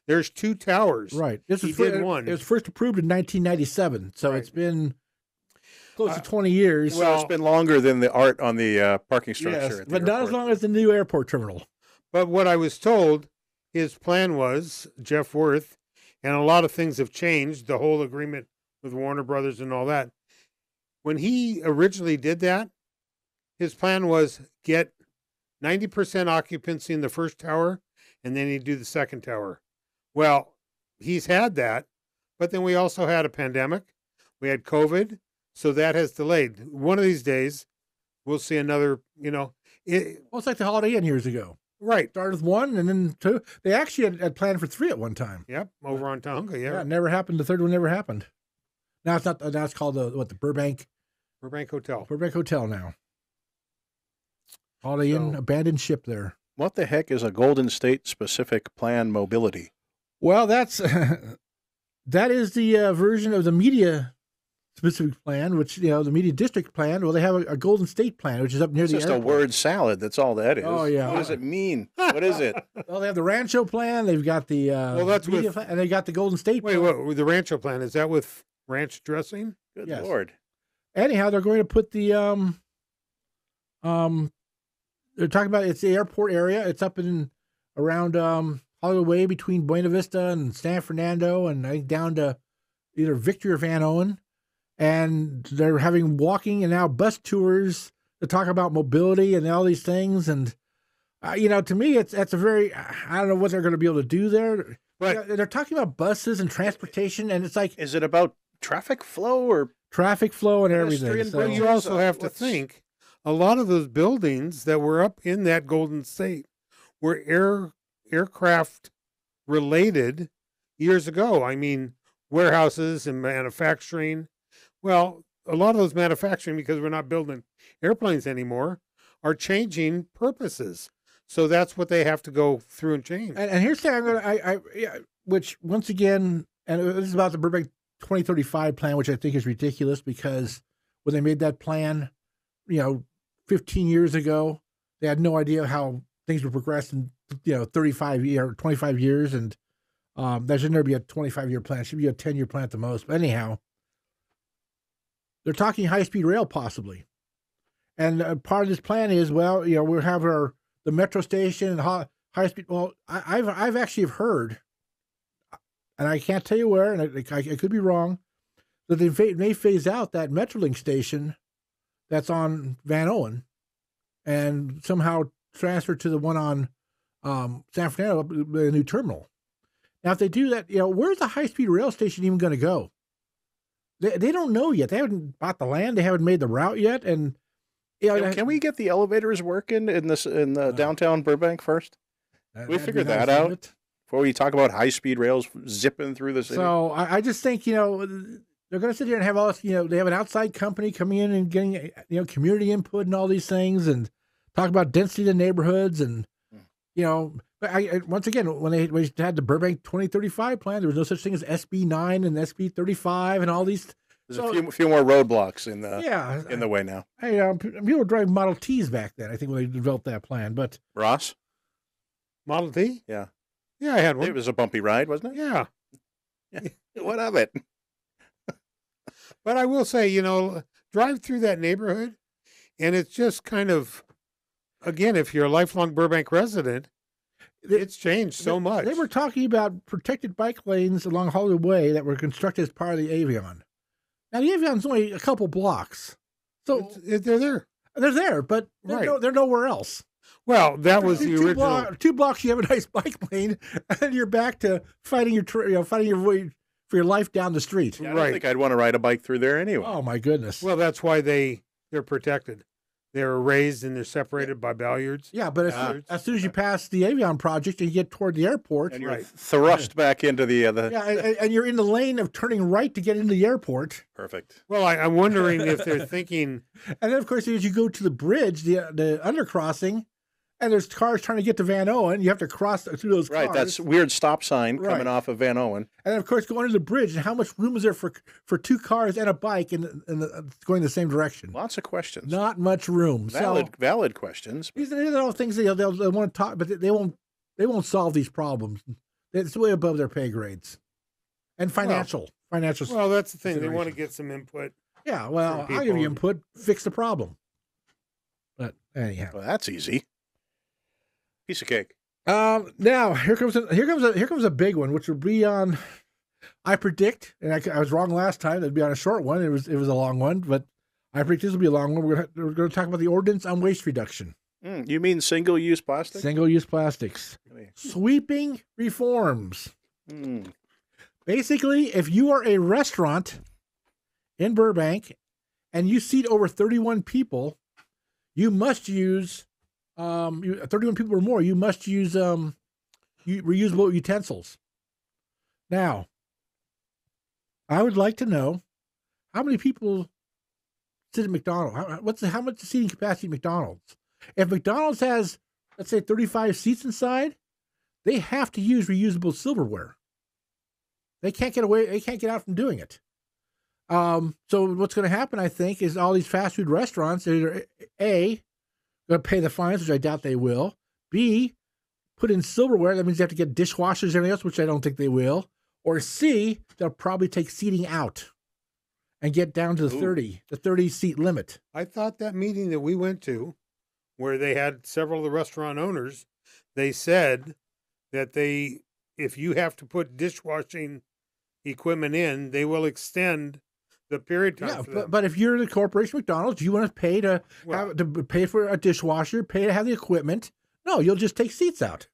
There's two towers. Right. One. It was first approved in 1997, so it's been close to 20 years. Well, it's been longer than the art on the parking structure. Yes, but not as long as the new airport terminal. But what I was told, his plan was, Jeff Worth, and a lot of things have changed, the whole agreement with Warner Brothers and all that. When he originally did that, his plan was get 90% occupancy in the first tower, and then he'd do the second tower. Well, he's had that, but then we also had a pandemic. We had COVID, so that has delayed. One of these days, we'll see another, it's like the Holiday Inn years ago. Right. Started with one and then two. They actually had planned for three at one time. Yep, over on Tonga, yeah. It never happened. The third one never happened. Now it's not. Now it's called the Burbank Hotel. Burbank Hotel now. Holiday Inn, abandoned ship there. What the heck is a Golden State specific plan mobility? Well, that is the version of the media specific plan, which the media district plan. Well, they have a Golden State plan, which is up near the airport. It's just a word salad. That's all that is. Oh yeah. What does it mean? What is it? Well, they have the Rancho plan. They've got the that's media plan, and they got the Golden State. Wait, plan. what? The Rancho plan, is that with ranch dressing? Good Lord. Anyhow, they're going to put the they're talking about it's the airport area. It's up in around Hollywood Way between Buena Vista and San Fernando, and I think down to either Victory or Van Owen. And they're having walking and now bus tours to talk about mobility and all these things. And to me, that's a very I don't know what they're going to be able to do there. But they're talking about buses and transportation, and it's like, is it about traffic flow or traffic flow and everything? So you also have to think a lot of those buildings that were up in that Golden State were aircraft related years ago. I mean, warehouses and manufacturing. Well, a lot of those manufacturing, because we're not building airplanes anymore, are changing purposes. So that's what they have to go through and change. And here's the thing, which once again, and this is about the Burbank 2035 plan, which I think is ridiculous, because when they made that plan, 15 years ago, they had no idea how things would progress in 25 years, and that should never be a 25-year plan. It should be a 10-year plan at the most. But anyhow, they're talking high-speed rail possibly, and part of this plan is, we'll have the metro station and high-speed. Well, I've actually heard, and I can't tell you where, and I could be wrong, that they may phase out that Metrolink station that's on Van Owen and somehow transfer to the one on San Fernando, the new terminal. Now, if they do that, where's the high-speed rail station even going to go? They don't know yet. They haven't bought the land. They haven't made the route yet. And can we get the elevators working in the downtown Burbank first? We figure that out before we talk about high-speed rails zipping through the city. So I just think they're going to sit here and have all this. They have an outside company coming in and getting community input and all these things, and talk about density of the neighborhoods, and But once again, when they had the Burbank 2035 plan, there was no such thing as SB9 and SB35 and all these. There's a few more roadblocks in the way now. Hey, people were driving Model Ts back then, I think, when they developed that plan. But Ross? Model T? Yeah. Yeah, I had one. It was a bumpy ride, wasn't it? Yeah. What of it? But I will say, drive through that neighborhood, and it's just kind of, again, if you're a lifelong Burbank resident, it's changed so much. They were talking about protected bike lanes along Hollywood Way that were constructed as part of the Avion. Now, the Avion's only a couple blocks. So they're there. They're there, but they're nowhere else. Well, that was the original. 2 blocks, you have a nice bike lane, and you're back to fighting your way for your life down the street. Yeah, I don't think I'd want to ride a bike through there anyway. Oh, my goodness. Well, that's why they're protected. They're raised and they're separated by bollards. Yeah, but as soon as you pass the Avion project and you get toward the airport, and you're thrust back into the and you're in the lane of turning right to get into the airport. Perfect. Well, I'm wondering if they're thinking. And then, of course, as you go to the bridge, the undercrossing, and there's cars trying to get to Van Owen, you have to cross through those cars. Right, that's weird stop sign coming off of Van Owen. And then, of course, go under the bridge, and how much room is there for 2 cars and a bike going the same direction? Lots of questions. Not much room. Valid questions. These are all things they'll want to talk, but they won't solve these problems. It's way above their pay grades. And financial. Well, that's the thing. They want to get some input. Yeah, well, I'll give you input, fix the problem. But anyhow. Well, that's easy. Piece of cake. Now here comes a big one, which will be on. I predict, and I was wrong last time. It'd be on a short one. It was a long one, but I predict this will be a long one. We're going to talk about the ordinance on waste reduction. You mean single-use plastic? Single-use plastics. Sweeping reforms. Basically, if you are a restaurant in Burbank and you seat over 31 people, you must use 31 people or more, you must use reusable utensils. Now, I would like to know how many people sit at McDonald's. How much seating capacity at McDonald's? If McDonald's has, let's say, 35 seats inside, they have to use reusable silverware. They can't get away. They can't get out from doing it. So what's going to happen, I think, is all these fast food restaurants are going to pay the fines, which I doubt they will. B, put in silverware. That means they have to get dishwashers and everything else, which I don't think they will. Or C, they'll probably take seating out and get down to the 30 seat limit. I thought that meeting that we went to, where they had several of the restaurant owners, they said that if you have to put dishwashing equipment in, they will extend the period time. Yeah, but if you're the corporation McDonald's, you want to pay to pay for a dishwasher, pay to have the equipment. No, you'll just take seats out.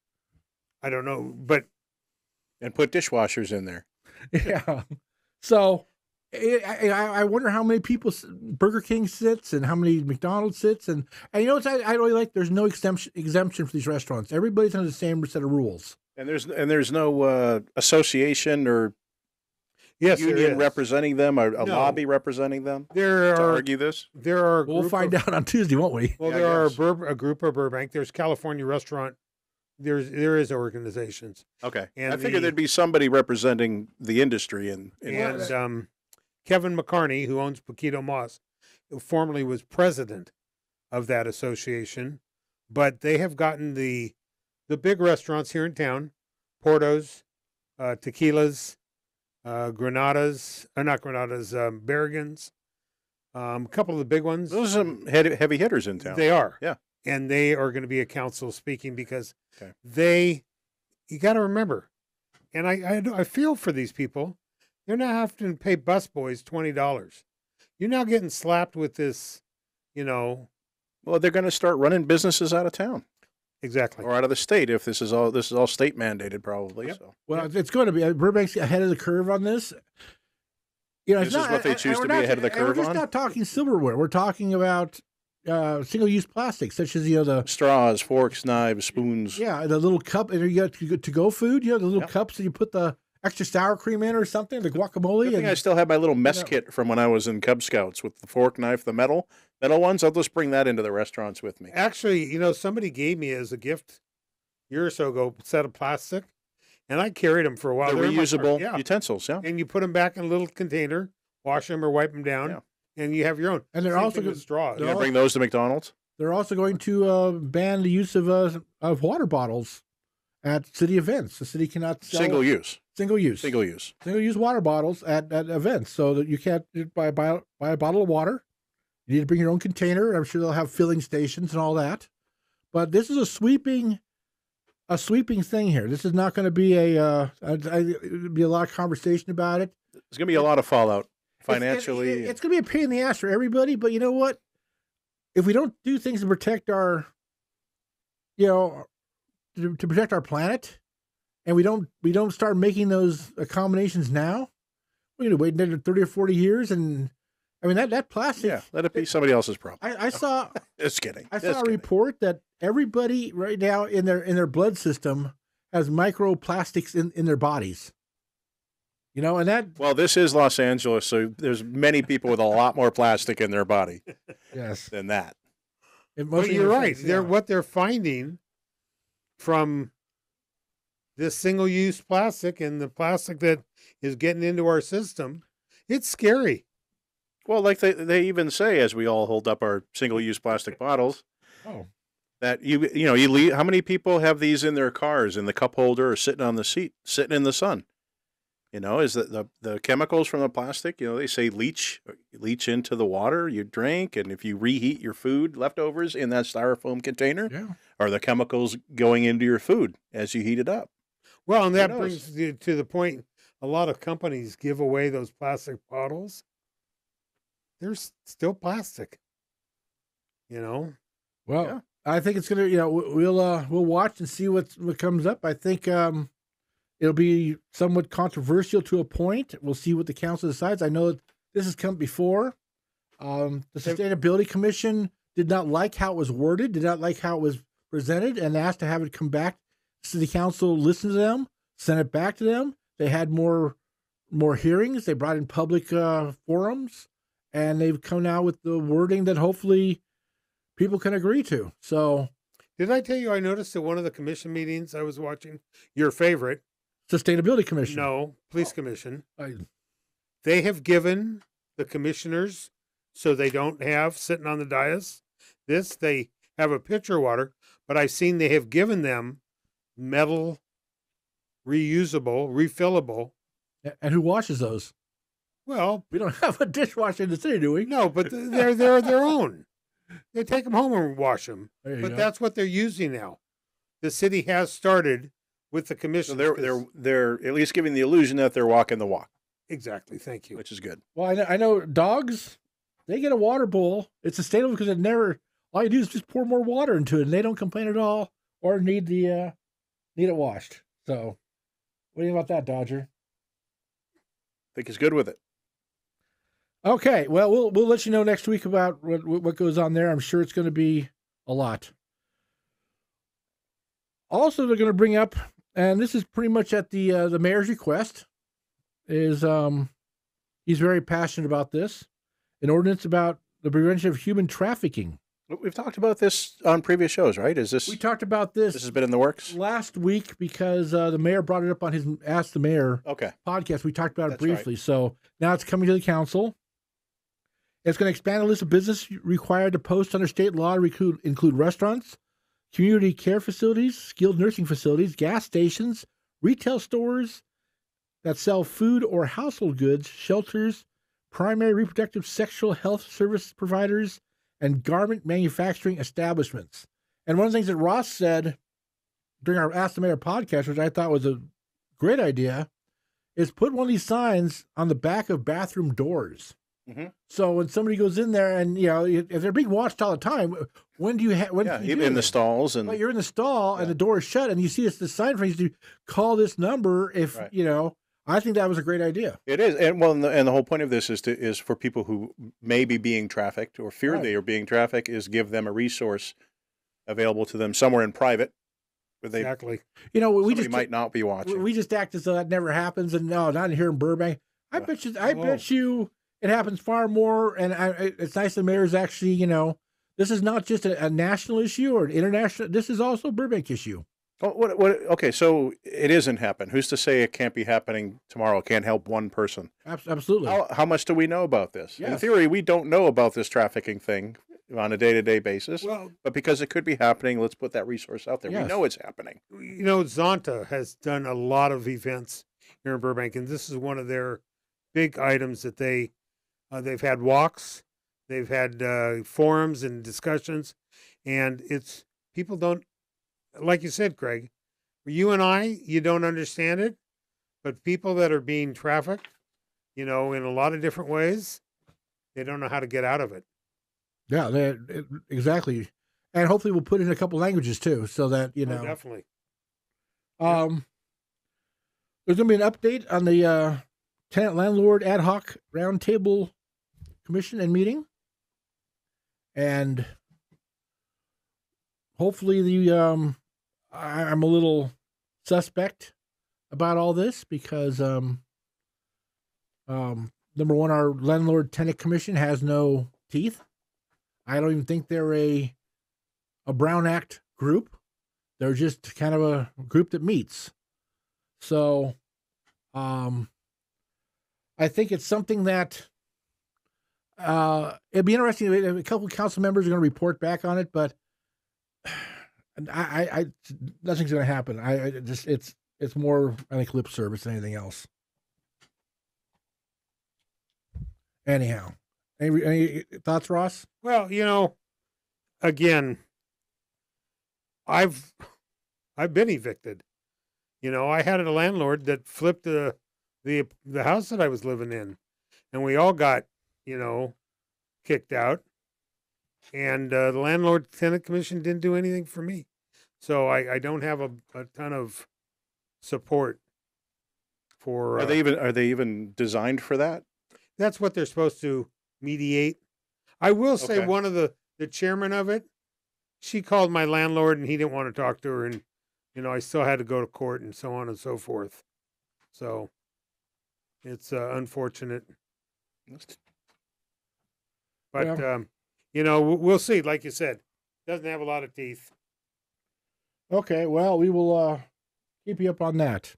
I don't know, but and put dishwashers in there. Yeah. So I wonder how many people Burger King sits and how many McDonald's sits, and you know what I really like? There's no exemption for these restaurants. Everybody's under the same set of rules. And there's no association or Yes, there union is. representing them, or a No. lobby representing them There to are argue this. there are. a We'll group find of- out on Tuesday, won't we? Well, Yeah, I there are guess. a group of Burbank. There's California Restaurant. There is organizations, Okay, And I figured the- thered be somebody representing the industry and and Kevin McCarney, who owns Paquito Moss, who formerly was president of that association, but they have gotten the big restaurants here in town, Porto's, Tequilas, Granadas, not Granadas, Barragans, a couple of the big ones. those are some heavy hitters in town. They are. Yeah. And they are going to be a council speaking because Okay. you got to remember, and I feel for these people. They're not having to pay busboys $20. You're now getting slapped with this, Well, they're going to start running businesses out of town exactly. or out of the state if this is all state mandated, probably. Yep. So Well, it's going to be. Burbank's ahead of the curve on this. This is what they choose to be ahead of the curve We're just on? not talking silverware. We're talking about single-use plastics, such as the straws, forks, knives, spoons. the little cup, and you got to-go food. The little Yep. cups that you put the extra sour cream in or something, the guacamole. Good thing I And, still have my little mess know. kit from when I was in Cub Scouts with the fork, knife, the metal ones. I'll just bring that into the restaurants with me. Actually, somebody gave me as a gift a year or so ago a set of plastic, and I carried them for a while. The They're in my car. reusable Yeah. utensils, yeah. And you put them back in a little container, wash them or wipe them down, Yeah. and you have your own. And they're Same also thing go- with straws. You gonna bring those to McDonald's? they're also going to ban the use of water bottles at city events. The city cannot sell Single use. single-use water bottles at events, so that you can't buy a bottle of water. You need to bring your own container. I'm sure they'll have filling stations and all that. But this is a sweeping thing here. This is not going to be there'll be a lot of conversation about it. There's going to be a lot of fallout financially. It's going to be a pain in the ass for everybody. But you know what? If we don't do things to protect our, to protect our planet, and we don't start making those accommodations now, we're going to wait another 30 or 40 years. And I mean, that plastic. Yeah, let it be somebody else's problem. I saw Just kidding. I Just saw a kidding. report that everybody right now in their blood system has microplastics in their bodies. And that Well, this is Los Angeles, so there's many people with a lot more plastic in their body yes, than that. But you're right. What they're finding from this single-use plastic and the plastic that is getting into our system, it's scary. Well, like they even say, as we all hold up our single-use plastic bottles, Oh. that you leave. How many people have these in their cars in the cup holder or sitting on the seat, sitting in the sun? Is that the chemicals from the plastic? They say leach into the water you drink, and if you reheat your food leftovers in that styrofoam container, Yeah. are the chemicals going into your food as you heat it up? Well, and that knows? brings you to the point, a lot of companies give away those plastic bottles. They're still plastic. Well, Yeah. I think it's gonna. We'll watch and see what comes up. I think it'll be somewhat controversial to a point. We'll see what the council decides. I know this has come before. The Sustainability Commission did not like how it was worded, did not like how it was presented, and asked to have it come back. City Council listened to them, sent it back to them. They had more hearings. They brought in public forums, and they've come out with the wording that hopefully people can agree to. So, Did I tell you I noticed at one of the commission meetings I was watching, your favorite, Sustainability Commission. no, Police Commission, I- they have given the commissioners, so they don't have sitting on the dais, they have a pitcher of water, but I've seen they have given them metal, reusable, refillable. and who washes those? Well, We don't have a dishwasher in the city, do we? no, but they're their own. They take them home and wash them. There you But go. that's what they're using now. The city has started with the So commission. they're at least giving the illusion that they're walking the walk, Exactly. Thank you. which is good. Well, I know dogs, they get a water bowl. It's sustainable because all you do is just pour more water into it, and they don't complain at all or need it washed. So, what do you think about that, Dodger? I think he's good with it. Okay, well, we'll let you know next week about what goes on there. I'm sure it's going to be a lot. Also, they're going to bring up And this is pretty much at the mayor's request. Is he's very passionate about this, an ordinance about the prevention of human trafficking. We've talked about this on previous shows, right? We talked about this. This has been in the works last week because the mayor brought it up on his Ask the Mayor podcast. We talked about it briefly. Right. So now it's coming to the council. It's going to expand the list of business required to post under state law to include restaurants, community care facilities, skilled nursing facilities, gas stations, retail stores that sell food or household goods, shelters, primary reproductive sexual health service providers, and garment manufacturing establishments. And one of the things that Ross said during our Ask the Mayor podcast, which I thought was a great idea, is put one of these signs on the back of bathroom doors. Mm-hmm. So when somebody goes in there and, if they're being watched all the time, when do you even in the stalls but you're in the stall and the door is shut and you see the sign for you to call this number if, I think that was a great idea. It is. And the whole point of this is for people who may be being trafficked or fear they are being trafficked, is give them a resource available to them somewhere in private. Exactly. We just might not be watching. We just act as though that never happens. And no, not here in Burbank. I bet you it happens far more. And it's nice the mayor's actually, this is not just a national issue or an international. This is also a Burbank issue. Oh, okay, so it isn't happening. Who's to say it can't be happening tomorrow? It can't help one person. Absolutely. How much do we know about this? Yes. In theory, we don't know about this trafficking thing on a day-to-day basis. But because it could be happening, let's put that resource out there. Yes. We know it's happening. Zonta has done a lot of events here in Burbank, and this is one of their big items that they've had walks, they've had forums and discussions, and it's people don't. Like you said, Craig, you and you don't understand it, but people that are being trafficked, in a lot of different ways, they don't know how to get out of it. Yeah, exactly. And hopefully we'll put it in a couple languages too, so that, definitely. There's going to be an update on the tenant landlord ad hoc roundtable commission and meeting. And hopefully I'm a little suspect about all this because, number one, our landlord-tenant commission has no teeth. I don't even think they're a Brown Act group. They're just kind of a group that meets. So, I think it's something that it'd be interesting. A couple of council members are going to report back on it, but I nothing's going to happen. It's more, I think, lip service than anything else. Anyhow, any thoughts, Ross? Well, again, I've been evicted. I had a landlord that flipped the house that I was living in, and we all got kicked out. And the landlord-tenant commission didn't do anything for me. So I don't have a ton of support for... Are they even designed for that? That's what they're supposed to mediate. I will say one of the chairman of it, she called my landlord and he didn't want to talk to her. And, I still had to go to court and so on and so forth. So it's unfortunate. But... we'll see. Like you said, doesn't have a lot of teeth. Okay, well, we will keep you up on that.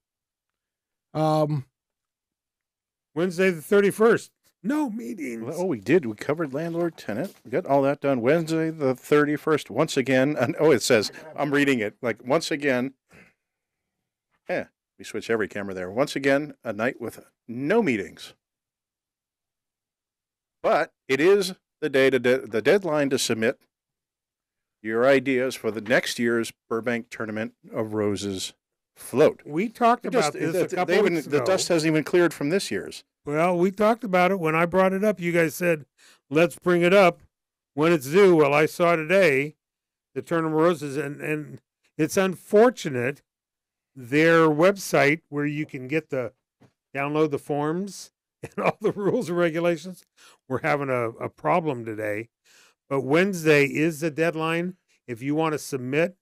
Wednesday the 31st. No meetings. Oh, we did. We covered landlord, tenant. We got all that done. Wednesday the 31st. Once again, it says, I'm reading it, like, once again. We switch every camera there. Once again, a night with no meetings. But it is the deadline to submit your ideas for the next year's Burbank Tournament of Roses float. We talked about this a couple weeks ago. The dust hasn't even cleared from this year's. Well, we talked about it. When I brought it up, you guys said, let's bring it up when it's due. Well, I saw today the Tournament of Roses, and it's unfortunate their website where you can get download the forms and all the rules and regulations. We're having a problem today. But Wednesday is the deadline. If you want to submit,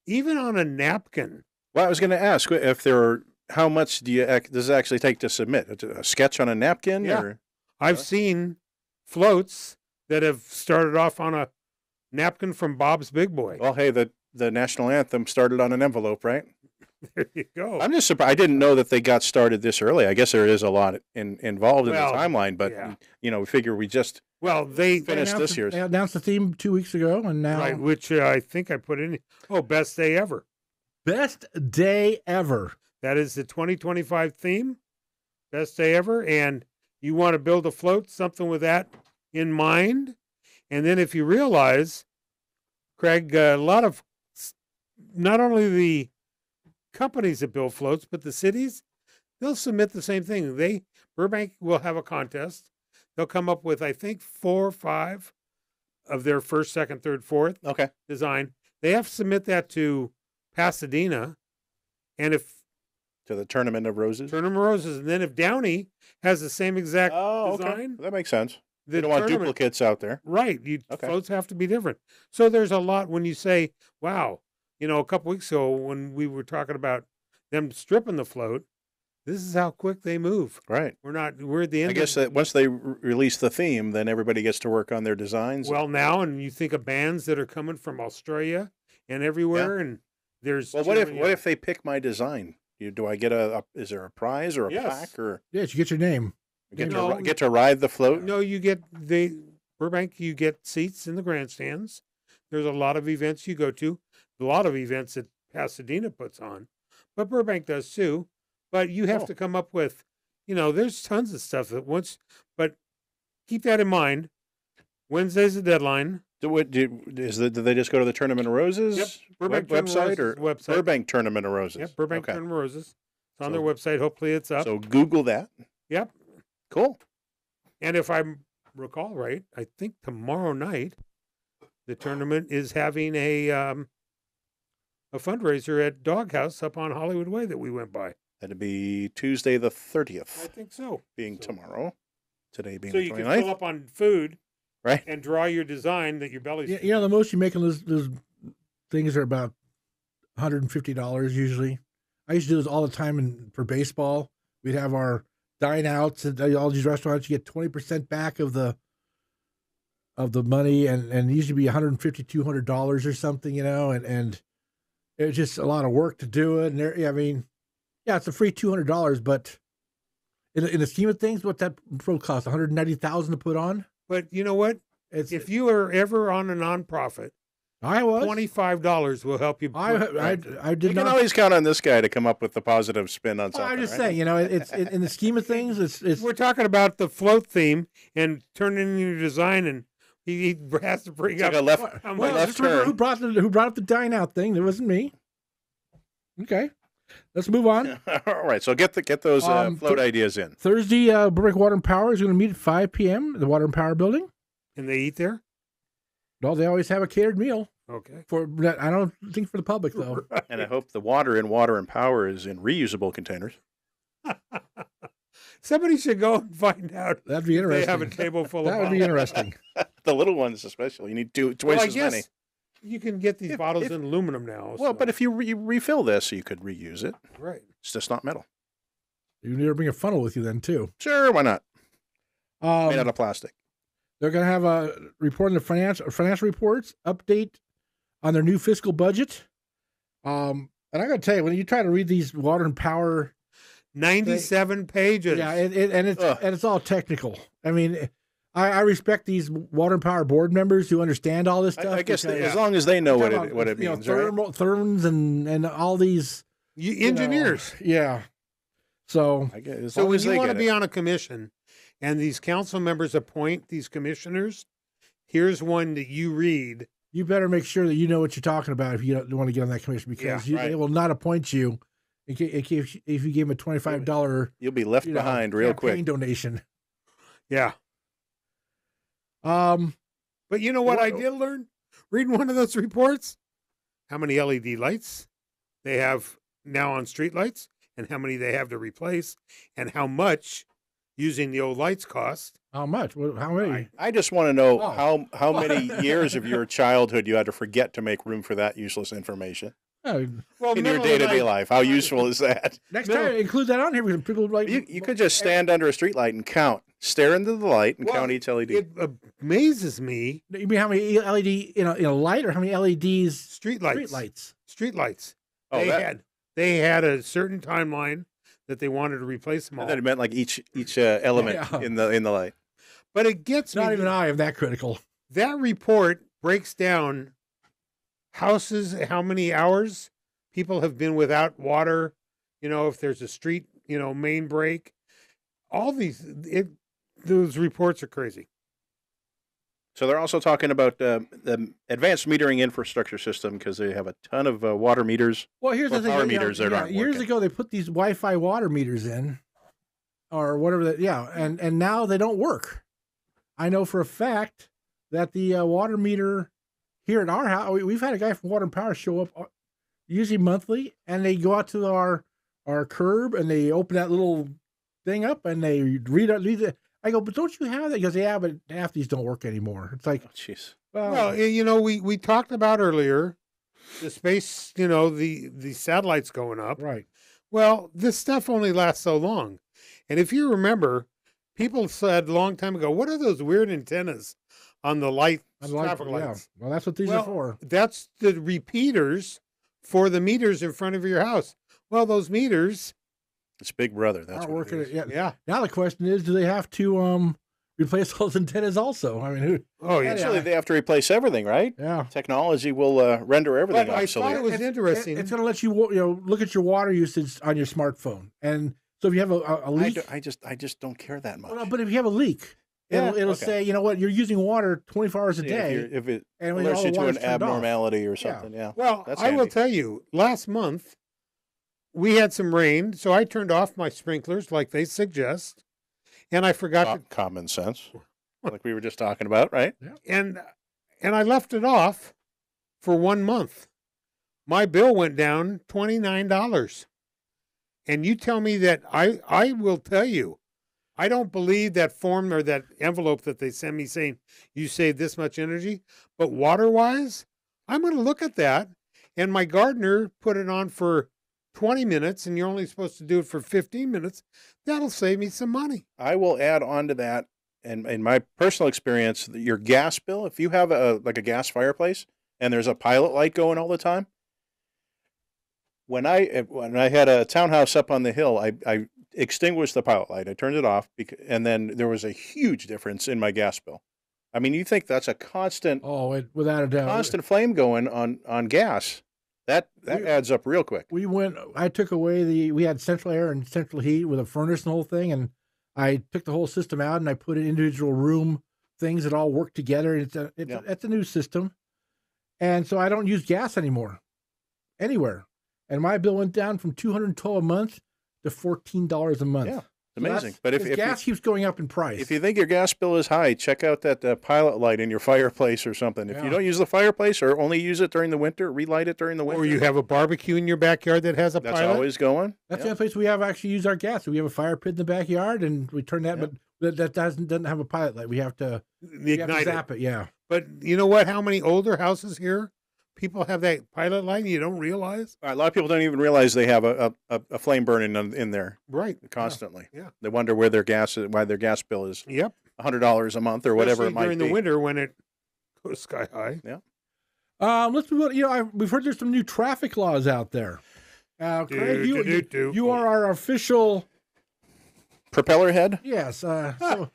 even on a napkin, Well, I was going to ask if there are, how much does it actually take to submit? A sketch on a napkin? Yeah. Or? I've seen floats that have started off on a napkin from Bob's Big Boy. Well, hey, the national anthem started on an envelope, right? There you go. I'm just surprised. I didn't know that they got started this early. I guess there is a lot involved in the Well, timeline, but yeah. we figure we just Well, they finished this year's. They announced the theme 2 weeks ago, and now right, which I think I put in. Oh, best day ever. best day ever. That is the 2025 theme. Best day ever, and you want to build a float, something with that in mind, and then if you realize, Craig, a lot of not only the companies that build floats, but the cities, they'll submit the same thing. Burbank will have a contest. They'll come up with, I think, 4 or 5 of their first, second, third, fourth Okay. design. They have to submit that to Pasadena, and if To the Tournament of Roses. Tournament of Roses, and then if Downey has the same exact design, That makes sense. the You don't want tournament- duplicates out there. Right. Okay. Floats have to be different. So there's a lot when you say, wow, a couple weeks ago when we were talking about them stripping the float, this is how quick they move. Right. We're at the end. I guess that once they release the theme, then everybody gets to work on their designs. Well, now, and you think of bands that are coming from Australia and everywhere, and there's. Well, what if they pick my design? Do I get is there a prize or a Yes. plaque or Yes, you get your name. get No. to get to ride the float? No, you get Burbank. You get seats in the grandstands. There's a lot of events you go to. A lot of events that Pasadena puts on, but Burbank does too. But you have to come up with, there's tons of stuff but keep that in mind. Wednesday's the deadline. Do they just go to the Tournament of Roses Yep, Burbank Tournament website of or Roses website. Burbank Tournament of Roses? Yep, Burbank Okay. Tournament of Roses. It's on So- their website. Hopefully it's up. So Google that. Yep. Cool. And if I recall right, I think tomorrow night the tournament is having a fundraiser at Doghouse up on Hollywood Way that we went by. That'd be Tuesday the I 30th, think so. being tomorrow. Today being So the you can 29th. fill up on food Right. and draw your design that your belly's. The most you make on those things are about $150 usually. I used to do this all the time for baseball. We'd have our dine outs at all these restaurants. You get 20% back of the money, and it usually be $150, $200 or something, and it's just a lot of work to do it. And it's a free $200, but in the scheme of things, what that float costs, $190,000 to put on. But you know what? If you are ever on a nonprofit, I was $25 will help you. I did You not. can always count on this guy to come up with the positive spin on something. I'm just right? saying, it's in the scheme of things, it's We're talking about the float theme and turning in your design, and he has to bring It's up like a left, how a much- left just remember turn. who brought up the dine out thing. That wasn't me. Okay, let's move on. All right, so get those float ideas in. Thursday, Burbank Water and Power is going to meet at 5 p.m. at the Water and Power Building. and they eat there. Well, they always have a catered meal Okay. I don't think for the public though. And I hope the water in Water and Power is in reusable containers. Somebody should go and find out. That'd be if They have a interesting. table full That of would be bottles. interesting. The little ones, especially, you need twice Well, I as guess many. you can get these bottles in aluminum now. Well, so- but if you refill this, you could reuse it. right. It's just not metal. You need to bring a funnel with you then too. Sure, why not? Made out of plastic. They're going to have a report on the financial reports, update on their new fiscal budget. And I got to tell you, when you try to read these Water and Power, 97 pages. yeah, it's all technical. I mean, I respect these Water and Power board members who understand all this stuff. I guess because- as long as they know what Talk it about, means, right? therms and all these Engineers. Yeah. So I guess, as So long when as you they want to get be it. on a commission and these council members appoint these commissioners, here's one that you read. you better make sure that you know what you're talking about if you don't want to get on that commission, because Yeah, right. they will not appoint you if you give them a $25 You'll be left behind real campaign quick. donation. Yeah. But you know what I did learn reading one of those reports? How many LED lights they have now on street lights, and how many they have to replace, and how much using the old lights cost. How much? How many? I just want to know Oh. how many years of your childhood you had to forget to make room for that useless information. Well, in your middle of the day-to-day night- life. How useful is that? Next time, include that on here. Because people like You could just stand under a street light and count, stare into the light, and Well, count each LED. It amazes me. You mean how many LED in a light, or how many LEDs? Street lights. Street lights. Oh, They had a certain timeline that they wanted to replace them all. That meant like each element in the light. But it gets Not me. even I am that critical. That report breaks down houses, how many hours people have been without water, if there's a street, main break. All those reports are crazy. So they're also talking about the advanced metering infrastructure system because they have a ton of water meters. Well, here's Or the thing. power meters that aren't years working. ago, they put these Wi-Fi water meters in, or whatever. And now they don't work. I know for a fact that the water meter here at our house, we've had a guy from Water and Power show up, usually monthly, and they go out to our curb and they open that little thing up and they read it. I go, but don't you have that? He goes, yeah, but half these don't work anymore. It's like, Jeez. Well, we talked about earlier the space, the satellites going up. right. Well, this stuff only lasts so long. And if you remember, people said a long time ago, what are those weird antennas on the traffic lights? Well, that's what these are for. That's the repeaters for the meters in front of your house. Well, those meters It's Big Brother. That's aren't what working. it is. Yeah. Now the question is, do they have to replace those antennas also? I mean, who? Oh, yeah. Actually, they have to replace everything, right? Yeah. Technology will render everything But I thought obsolete. it was interesting. It's going to let you look at your water usage on your smartphone, and so if you have a leak, I just don't care that much. well, no, but if you have a leak, it'll okay. say, you know what, you're using water 24 hours a day. If it and when alerts all you the to water's an turned off. abnormality or something, yeah. Well, That's I will handy. tell you, last month we had some rain, so I turned off my sprinklers like they suggest, and I forgot Common sense, like we were just talking about, right? and I left it off for 1 month. My bill went down $29. And you tell me that I will tell you, I don't believe that form or that envelope that they send me saying you save this much energy, but water-wise, I'm going to look at that. And my gardener put it on for 20 minutes, and you're only supposed to do it for 15 minutes. That'll save me some money. I will add on to that, and in my personal experience, your gas bill, if you have a gas fireplace and there's a pilot light going all the time, when I had a townhouse up on the hill, I extinguished the pilot light. I turned it off, and then there was a huge difference in my gas bill. I mean, you think that's a constant Without a doubt, constant flame going on gas. That adds up real quick. I took away we had central air and central heat with a furnace and the whole thing, and I took the whole system out and I put in individual room things that all work together. It's a new system, and so I don't use gas anymore, anywhere. And my bill went down from $212 a month to $14 a month. Yeah, it's amazing. But if gas keeps going up in price, if you think your gas bill is high, check out that pilot light in your fireplace or something. If you don't use the fireplace or only use it during the winter, relight it during the winter. Or you have a barbecue in your backyard that has a That's pilot. always going. that's the only place we have actually used our gas. We have a fire pit in the backyard, and we turn that, but that doesn't have a pilot light. We have to Ignite zap it. Yeah. But you know what? How many older houses here, people have that pilot light and you don't realize? A lot of people don't even realize they have a flame burning in there Right. constantly. Yeah. They wonder why their gas bill is Yep. $100 a month or whatever it Especially might during be. the winter when it goes sky high. Let's move on. We've heard there's some new traffic laws out there. Craig, you are our official. Propeller head. Yes. So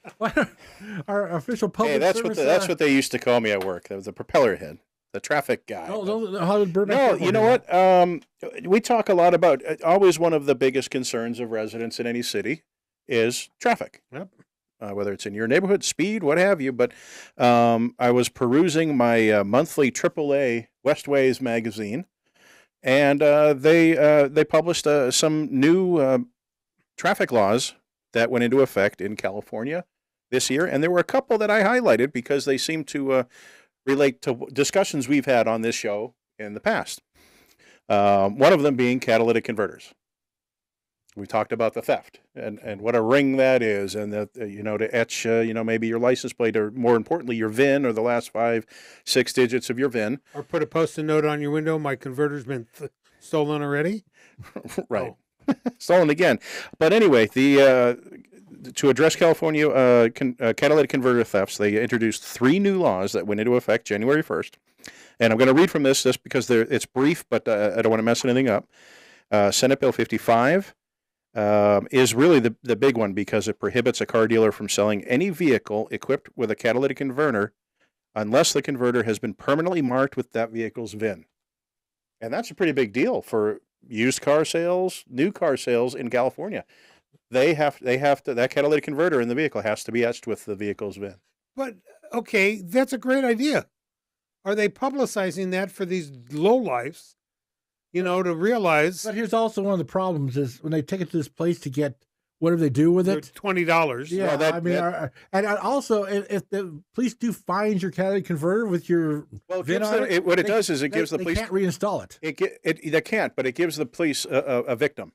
our official public. Hey, that's service, that's what they used to call me at work. That was the propeller head, the traffic guy. the Hollywood Burbank. No, Airport you know what? We talk a lot about always one of the biggest concerns of residents in any city is traffic. Yep. Whether it's in your neighborhood, speed, what have you. But I was perusing my monthly AAA Westways magazine, and they published some new traffic laws that went into effect in California this year. And there were a couple that I highlighted because they seem to relate to discussions we've had on this show in the past. One of them being catalytic converters. We talked about the theft and what a ring that is, and that to etch maybe your license plate, or more importantly your VIN, or the last 5, 6 digits of your VIN. Or put a Post-it note on your window. My converter's been stolen already. Right. Oh. Stolen again. But anyway, to address California catalytic converter thefts, they introduced 3 new laws that went into effect January 1st. And I'm going to read from this just because it's brief, but I don't want to mess anything up. Senate Bill 55 is really the big one, because it prohibits a car dealer from selling any vehicle equipped with a catalytic converter unless the converter has been permanently marked with that vehicle's VIN. And that's a pretty big deal for used car sales, new car sales in California. They have to, that catalytic converter in the vehicle has to be etched with the vehicle's VIN. But, okay, that's a great idea. Are they publicizing that for these lowlifes, to realize? But here's also one of the problems is when they take it to this place to get whatever they do with it. $20. Yeah, well, and also if the police do find your catalytic converter with your VIN on it, what it does is it gives the police. They can't reinstall it. They can't, but it gives the police a victim.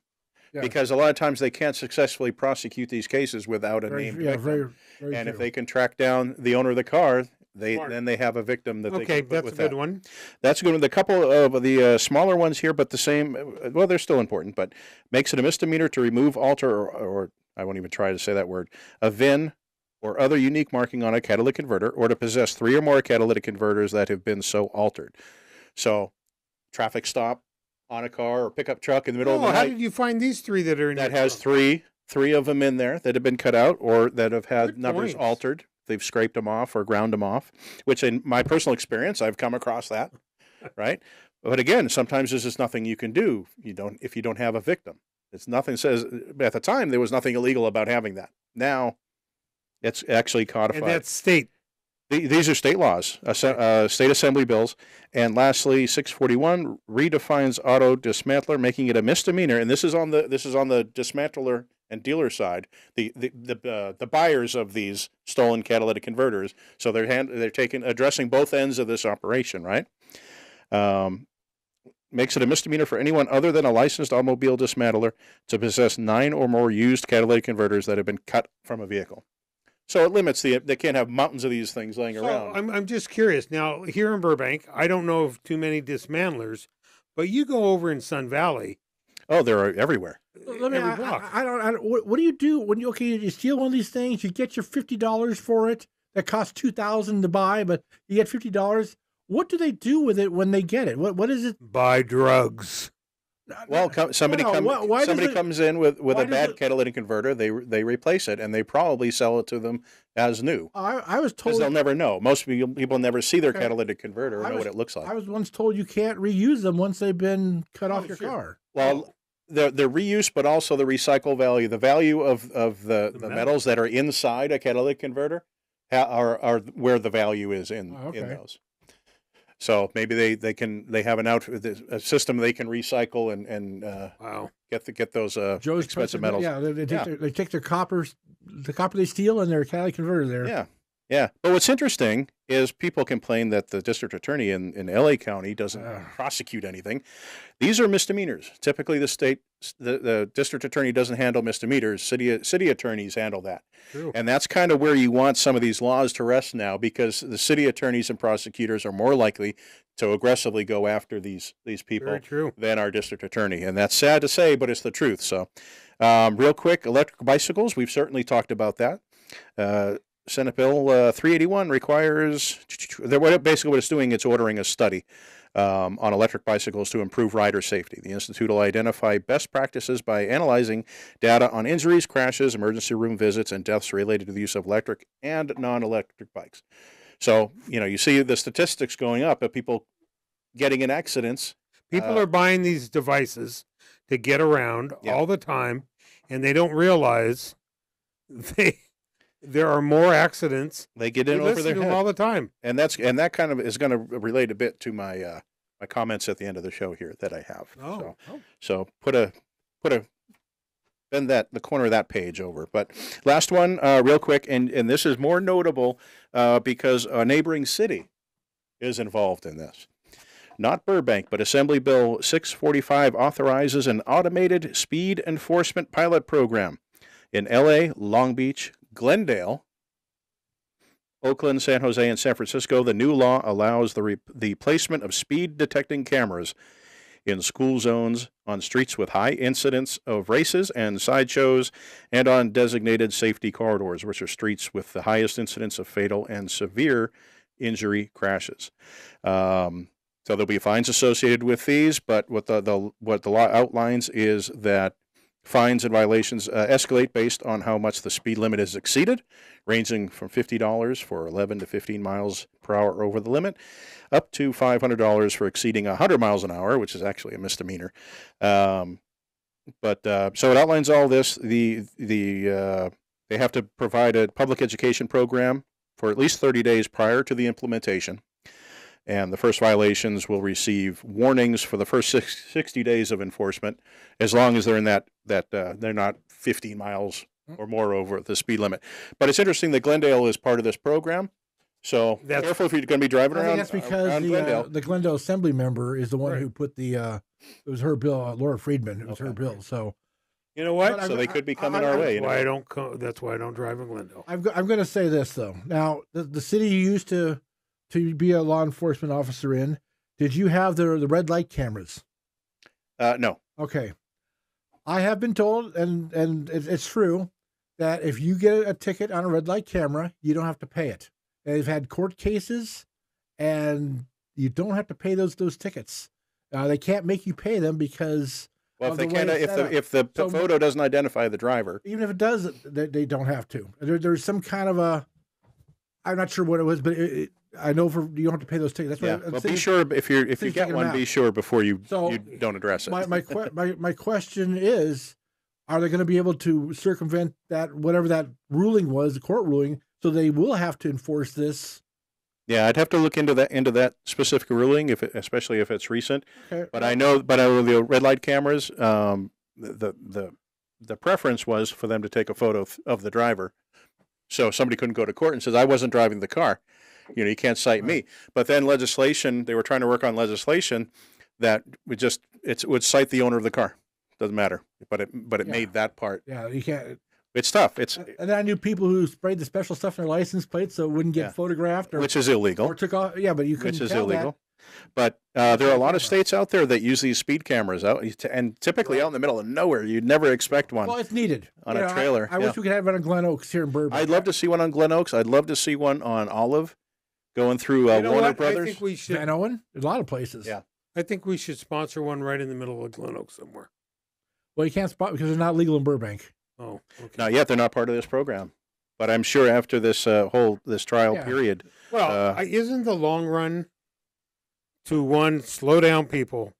Yeah. Because a lot of times they can't successfully prosecute these cases without a named victim. Very and true. If they can track down the owner of the car, then they have a victim that they can put with that. Okay, that's a good one. That's a good one. The couple of the smaller ones here, but the same, well, they're still important, but makes it a misdemeanor to remove, alter, or I won't even try to say that word, a VIN or other unique marking on a catalytic converter, or to possess 3 or more catalytic converters that have been so altered. So, traffic stop on a car or pickup truck in the middle of the night. How did you find these 3 that are in that has three of them in there that have been cut out or that have had numbers altered? They've scraped them off or ground them off, which in my personal experience, I've come across that, right? But again, sometimes there's just nothing you can do if you don't have a victim. It's nothing says, at the time, there was nothing illegal about having that. Now, it's actually codified. And that's state. These are state laws, state assembly bills. And lastly, 641 redefines auto dismantler, making it a misdemeanor. And this is on the dismantler and dealer side, the buyers of these stolen catalytic converters. So they're addressing both ends of this operation, right? Makes it a misdemeanor for anyone other than a licensed automobile dismantler to possess 9 or more used catalytic converters that have been cut from a vehicle. So it limits they can't have mountains of these things laying around. I'm just curious. Now, here in Burbank, I don't know of too many dismantlers, but you go over in Sun Valley. Oh, they're everywhere. Every block. I don't. What do you do when you steal one of these things? You get your $50 for it. That costs $2,000 to buy, but you get $50. What do they do with it when they get it? What is it? Buy drugs. Well, somebody comes in with a bad catalytic converter. They replace it, and they probably sell it to them as new. I was told because they'll never know. Most people never see their catalytic converter or know what it looks like. I was once told you can't reuse them once they've been cut off your car. Well, the reuse, but also the recycle value, the value of the metals that are inside a catalytic converter are where the value is in those. So maybe they have a system they can recycle and get those expensive metals. Yeah, they take their the copper they steal, and their catalytic converter there. Yeah. But what's interesting is people complain that the district attorney in LA County doesn't prosecute anything. These are misdemeanors. Typically, the district attorney doesn't handle misdemeanors. City attorneys handle that. True. And that's kind of where you want some of these laws to rest now, because the city attorneys and prosecutors are more likely to aggressively go after these people than our district attorney. And that's sad to say, but it's the truth. So real quick, electric bicycles, we've certainly talked about that. Senate Bill 381 requires, basically what it's doing, it's ordering a study on electric bicycles to improve rider safety. The Institute will identify best practices by analyzing data on injuries, crashes, emergency room visits, and deaths related to the use of electric and non-electric bikes. So, you see the statistics going up of people getting in accidents. People are buying these devices to get around all the time, and they don't realize there are more accidents. They get in over their head all the time, and that kind of is going to relate a bit to my my comments at the end of the show here that I have. So bend the corner of that page over. But last one, real quick, and this is more notable because a neighboring city is involved in this. not Burbank, but Assembly Bill 645 authorizes an automated speed enforcement pilot program in L.A., Long Beach, Glendale, Oakland, San Jose, and San Francisco. The new law allows the placement of speed detecting cameras in school zones, on streets with high incidence of races and sideshows, and on designated safety corridors, which are streets with the highest incidence of fatal and severe injury crashes. So there'll be fines associated with these, but what the law outlines is that fines and violations escalate based on how much the speed limit is exceeded, ranging from $50 for 11 to 15 miles per hour over the limit, up to $500 for exceeding 100 miles an hour, which is actually a misdemeanor. So it outlines all this. They have to provide a public education program for at least 30 days prior to the implementation. And the first violations will receive warnings for the first 60 days of enforcement, as long as they're in that they're not 15 miles or more over the speed limit. But it's interesting that Glendale is part of this program. So careful if you're going to be driving around. That's because the Glendale Assembly member is the one who put it was her bill, Laura Friedman. It was her bill. So you know what? So they could be coming our way. That's why I don't drive in Glendale. I'm going to say this though. Now the city you used to be a law enforcement officer in, did you have the red light cameras? No. Okay. I have been told, and it's true, that if you get a ticket on a red light camera, you don't have to pay it. They've had court cases, and you don't have to pay those tickets. They can't make you pay them because if the photo doesn't identify the driver, even if it does, they don't have to. There's some kind of I'm not sure what it was, but I know you don't have to pay those tickets. That's well, be sure if you get one, be sure before you don't address it. My question is, are they going to be able to circumvent that, whatever that ruling was, the court ruling, so they will have to enforce this? Yeah, I'd have to look into that specific ruling, especially if it's recent. Okay. But I know the red light cameras, the preference was for them to take a photo of the driver, so somebody couldn't go to court and says, I wasn't driving the car. You can't cite me. But then they were trying to work on legislation that would cite the owner of the car. Doesn't matter. But it made that part. Yeah, you can't. It's tough. And then I knew people who sprayed the special stuff in their license plates so it wouldn't get photographed, which is illegal. Or took off. Yeah, but you couldn't. Which is tell illegal. That. But there are a lot of states out there that use these speed cameras out, and typically out in the middle of nowhere. You'd never expect one. Well, it's needed on a trailer. I wish we could have one on Glen Oaks here in Burbank. I'd love to see one on Glen Oaks. I'd love to see one on Olive, going through Warner Brothers. I think we should. Van Owen, a lot of places. Yeah, I think we should sponsor one right in the middle of Glen Oaks somewhere. Well, you can't spot because they're not legal in Burbank. Oh, okay. Not yet. They're not part of this program, but I'm sure after this this trial period. Well, isn't the long run to one, slow down people,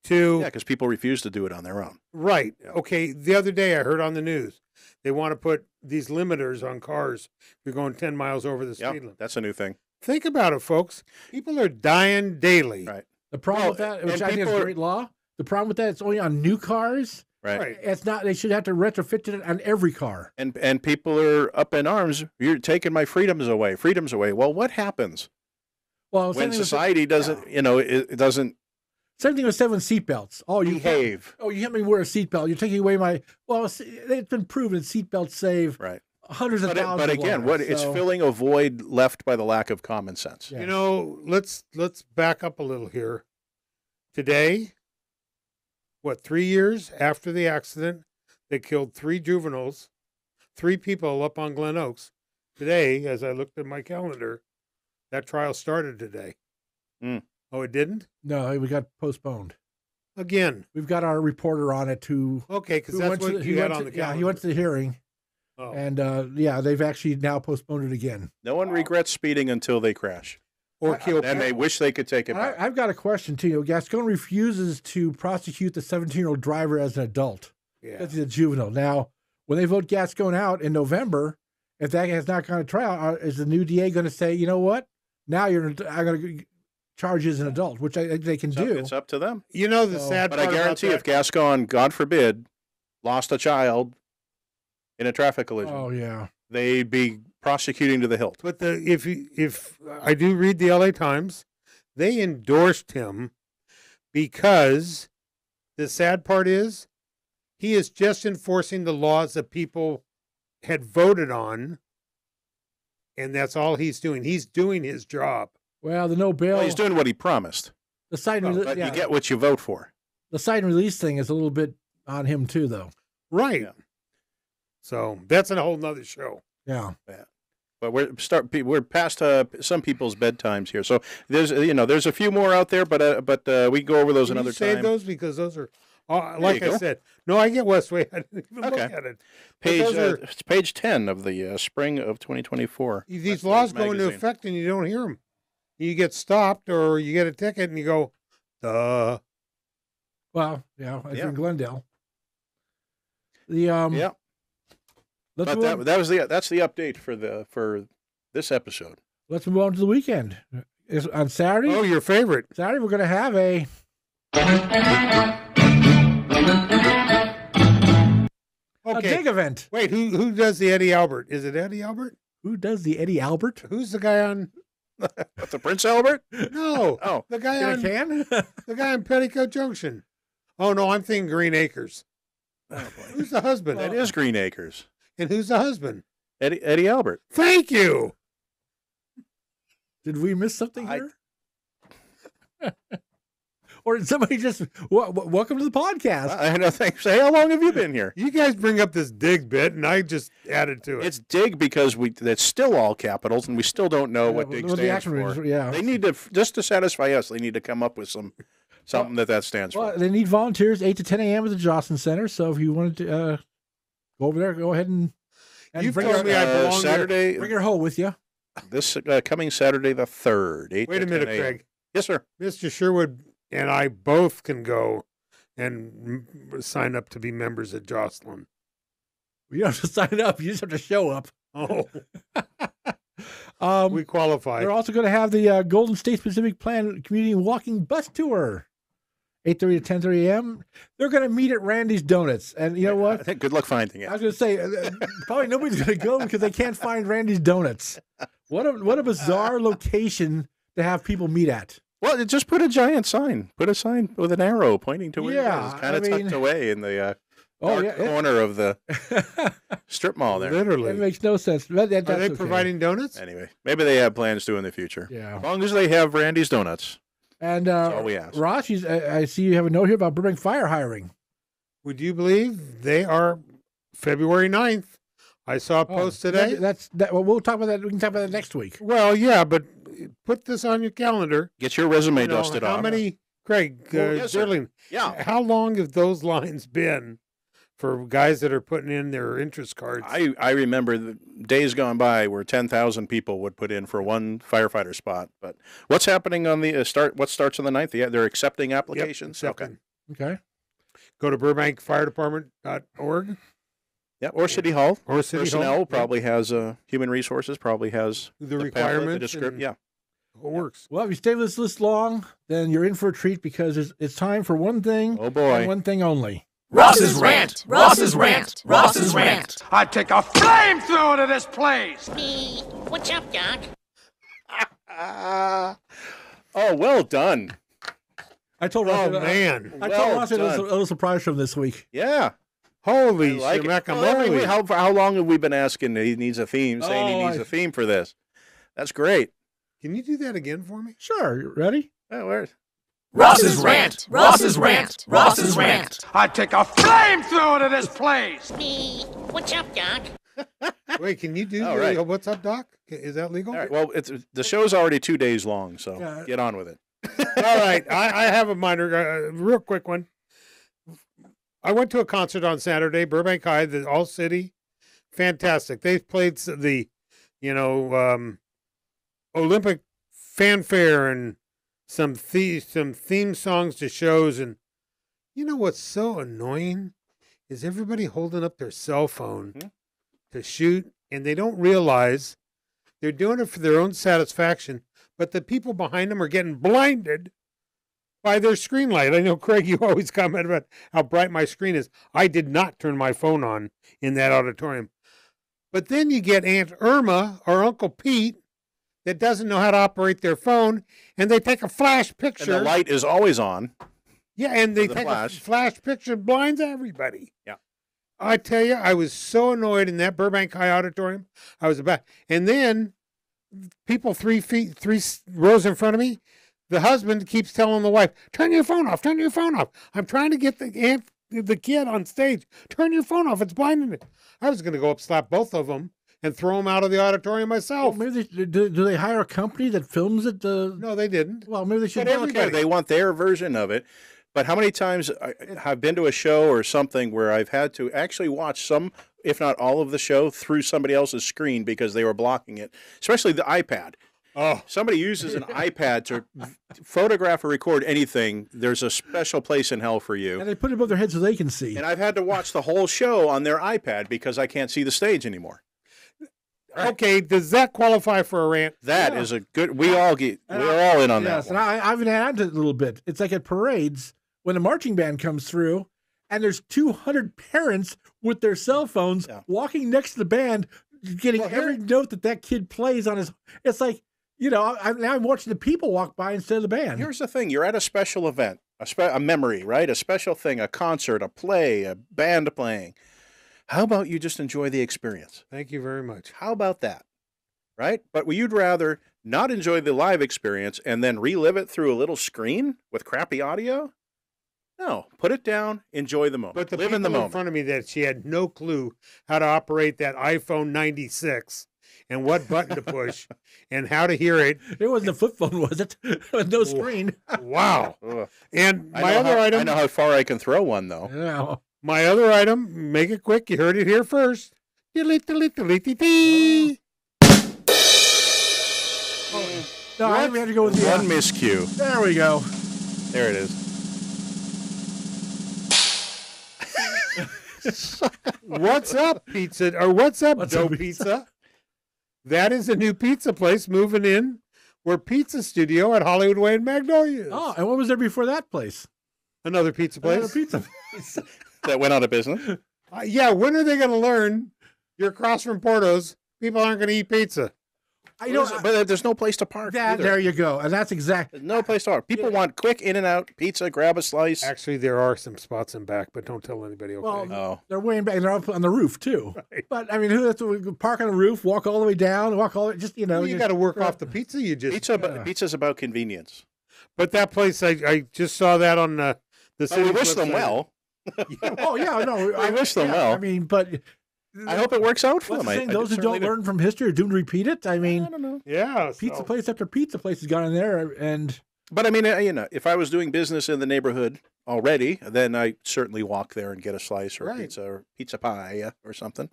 two, because people refuse to do it on their own. Right. Okay. The other day I heard on the news they want to put these limiters on cars if you're going 10 miles over the speed limit. That's a new thing. Think about it, folks. People are dying daily. Right. The problem with that, which I think is great law, the problem with that, it's only on new cars. Right. It's not. They should have to retrofit it on every car. And people are up in arms. You're taking my freedoms away. Well, what happens? Well, when society doesn't, it doesn't. Same thing with seatbelts. Oh, you behave. You can't wear a seatbelt. You're taking away my. Well, it's been proven seatbelts save hundreds of thousands. But again, it's filling a void left by the lack of common sense. Yeah. Let's back up a little here. Today, 3 years after the accident, they killed 3 juveniles, 3 people up on Glen Oaks. Today, as I looked at my calendar, that trial started today. Oh, it didn't? No, we got postponed. Again. We've got our reporter on it too. Okay, because that's what you had on the calendar. Yeah, he went to the hearing. Oh. And, they've actually now postponed it again. No one regrets speeding until they crash. Or kill people. And they wish they could take it back. I've got a question, too. Gascon refuses to prosecute the 17-year-old driver as an adult. Yeah. Because he's a juvenile. Now, when they vote Gascon out in November, if that has not gone to trial, is the new DA going to say, you know what? Now I'm going to charge you as an adult, which they can do. It's up to them. The sad part. But I guarantee if Gascon, God forbid, lost a child in a traffic collision, they'd be prosecuting to the hilt. But if I do read the LA Times, they endorsed him because the sad part is he is just enforcing the laws that people had voted on, and that's all he's doing. He's doing his job. Well, the no bail. Well, he's doing what he promised. The sign and But you get what you vote for. The sign and release thing is a little bit on him too, though. Right. Yeah. So that's a whole nother show. Yeah. But we're past some people's bedtimes here. So there's a few more out there, but we can go over those Can another you save time. those because those are like you I go. said. No, I get Westway. I didn't even look Okay. at it. But Page those are- it's page 10 of the spring of 2024. these Westway laws go into magazine. effect and you don't hear them. You get stopped or you get a ticket and you go, duh. Well, yeah, I Yeah. think Glendale. The Yeah, let's but move on, that's the update for this episode. let's move on to the weekend. On Saturday. Oh, your favorite. Saturday we're going to have a Okay. dig event. Wait, who does the Eddie Albert? Is it Eddie Albert? Who does the Eddie Albert? Who's the guy on? What, the Prince Albert? No, Oh, the guy In a on can? the guy on Petticoat Junction. Oh no, I'm thinking Green Acres. oh boy. Who's the husband? That is Green Acres. And who's the husband? Eddie Albert. Thank you. Did we miss something I- here? Or did somebody just welcome to the podcast? I know. Thanks. Hey, how long have you been here? You guys bring up this dig bit, and I just added to it. It's dig because that's still all capitals, and we still don't know what dig Well, the stands acronym is- for. yeah. They need to just to satisfy us. They need to come up with something that stands Well, for. they need volunteers 8 to 10 a.m. at the Jocelyn Center. So if you wanted to go over there, go ahead and You've bring, told your, me I belong Saturday, bring your hoe with you. this coming Saturday the 3rd. 8 Wait to a minute, 10 a.m. Craig. Yes, sir. Mr. Sherwood and I both can go and sign up to be members at Jocelyn. You don't have to sign up. You just have to show up. Oh, we qualify. They're also going to have the Golden State Pacific Plan Community Walking Bus Tour, 8:30 to 10:30 a.m. They're going to meet at Randy's Donuts, and you know I what? think good luck finding it. I was going to say probably nobody's going to go because they can't find Randy's Donuts. What a bizarre location to have people meet at. Well, just put a giant sign. Put a sign with an arrow pointing to where Yeah, it is. Kind I of mean- tucked away in the Oh dark yeah, corner of the strip mall there. Literally. it makes no sense. Are That's they okay. providing donuts? Anyway, maybe they have plans to in the future. Yeah. As long as they have Randy's Donuts. And That's all we ask. Ross, I see you have a note here about Burbank Fire hiring. Would you believe they are February 9th? I saw a post today. Well, we'll talk about that. We can talk about that next week. Well, yeah, but put this on your calendar. Get your resume You know, dusted how off. many, Craig, Yes, sir. Derling, Yeah. how long have those lines been for guys that are putting in their interest cards? I remember the days gone by where 10,000 people would put in for one firefighter spot. But what's happening on the start? What starts on the 9th? Yeah, they're accepting Yep, applications. accepting. Okay. Go to burbankfiredepartment.org Yeah, or City Hall. or City Personnel Hall. probably has human resources probably has The pamphlet, requirements the description. and- Yeah. It works. Well, if you stay with this list long, then you're in for a treat because it's time for one thing Oh boy. and one thing only. Ross's rant. Ross's rant. Ross's rant. I'd take a flamethrower to this place. What's up, Doc? Oh, well done. I told Ross. Oh, man. I Well told Ross it was a done. little surprise from this week. Yeah. Holy I like it. shemeka Well, I mean, moly. how long have we been asking that he needs a theme, saying he Oh, needs a theme for this? That's great. Can you do that again for me? Sure. You ready? Oh, where? Ross's rant. Ross's rant. Ross's rant. I'd take a flamethrower to this place. What's up, Doc? Wait, can you do All the right. What's Up, Doc? Is that legal? All right. Well, the show's already 2 days long, so Yeah. get on with it. All right. I have a minor, real quick one. I went to a concert on Saturday, Burbank High, the All City. Fantastic. They played the, Olympic fanfare and some theme songs to shows. And you know what's so annoying is everybody holding up their cell phone to shoot, and they don't realize they're doing it for their own satisfaction, but the people behind them are getting blinded by their screen light. I know, Craig, you always comment about how bright my screen is. I did not turn my phone on in that auditorium. But then you get Aunt Irma or Uncle Pete that doesn't know how to operate their phone, and they take a flash picture. And the light is always on. Yeah, and they the take flash. a flash picture, blinds everybody. Yeah. I tell you, I was so annoyed in that Burbank High Auditorium. And then people 3 rows in front of me, the husband keeps telling the wife, turn your phone off, turn your phone off. I'm trying to get the kid on stage. Turn your phone off, it's blinding it. I was going to go up, slap both of them, and throw them out of the auditorium myself. Well, maybe do they hire a company that films it? No, they didn't. Well, maybe they should. But everybody- They want their version of it. But how many times I've been to a show or something where I've had to actually watch some, if not all of the show, through somebody else's screen because they were blocking it, especially the iPad. Oh, Somebody uses an iPad to photograph or record anything, there's a special place in hell for you. And they put it above their heads so they can see. And I've had to watch the whole show on their iPad because I can't see the stage anymore. okay. Does that qualify for a rant? That is a good. We're all in on Yes, that and one. I've been added a little bit. It's like at parades when the marching band comes through, and there's 200 parents with their cell phones walking next to the band, getting every note that kid plays on his. It's like, now I'm watching the people walk by instead of the band. Here's the thing: you're at a special event, a memory, right? A special thing, a concert, a play, a band playing. How about you just enjoy the experience? Thank you very much. How about that? Right? But you'd rather not enjoy the live experience and then relive it through a little screen with crappy audio? No, put it down, enjoy the moment. But the live people in the moment. front of me that she had no clue how to operate that iPhone 96 and what button to push and how to hear it. It wasn't a flip phone, was it? With no screen. Wow. Ugh. And I my know other how- item, I know how far I can throw one, though. Yeah. my other item, make it quick. You heard it here first. Delete, delete, delete, delete. No, I think we have to go with the One miscue. There we go. There it is. What's up, pizza? Or what's up, What's Dough up, Pizza? That is a new pizza place moving in. We're Pizza Studio at Hollywood Way in Magnolia. Oh, and what was there before that place? Another pizza place. Another pizza. That went out of business. Yeah, when are they going to learn you're across from Porto's? People aren't going to eat pizza. But there's no place to park. either. There you go. And that's exactly. There's no place to park. People want quick in and out pizza, grab a slice. Actually, there are some spots in back, but don't tell anybody, okay? Well, Oh. they're way in back. They're up on the roof, too. Right. But, I mean, who has to park on the roof, walk all the way down, walk all the way, just, you got to work off the pizza you just... Pizza's about convenience. But that place, I just saw that on the Oh, city we wish them website. well. Oh, yeah, no. I wish them well. I mean, but... I hope it works out for What's them. the thing? Those who don't learn from history are doomed to repeat it. I mean, I don't know. Yeah. pizza so- place after pizza place has gone in there, and But I mean, if I was doing business in the neighborhood already, then I certainly walk there and get a slice or Right. pizza pie or something.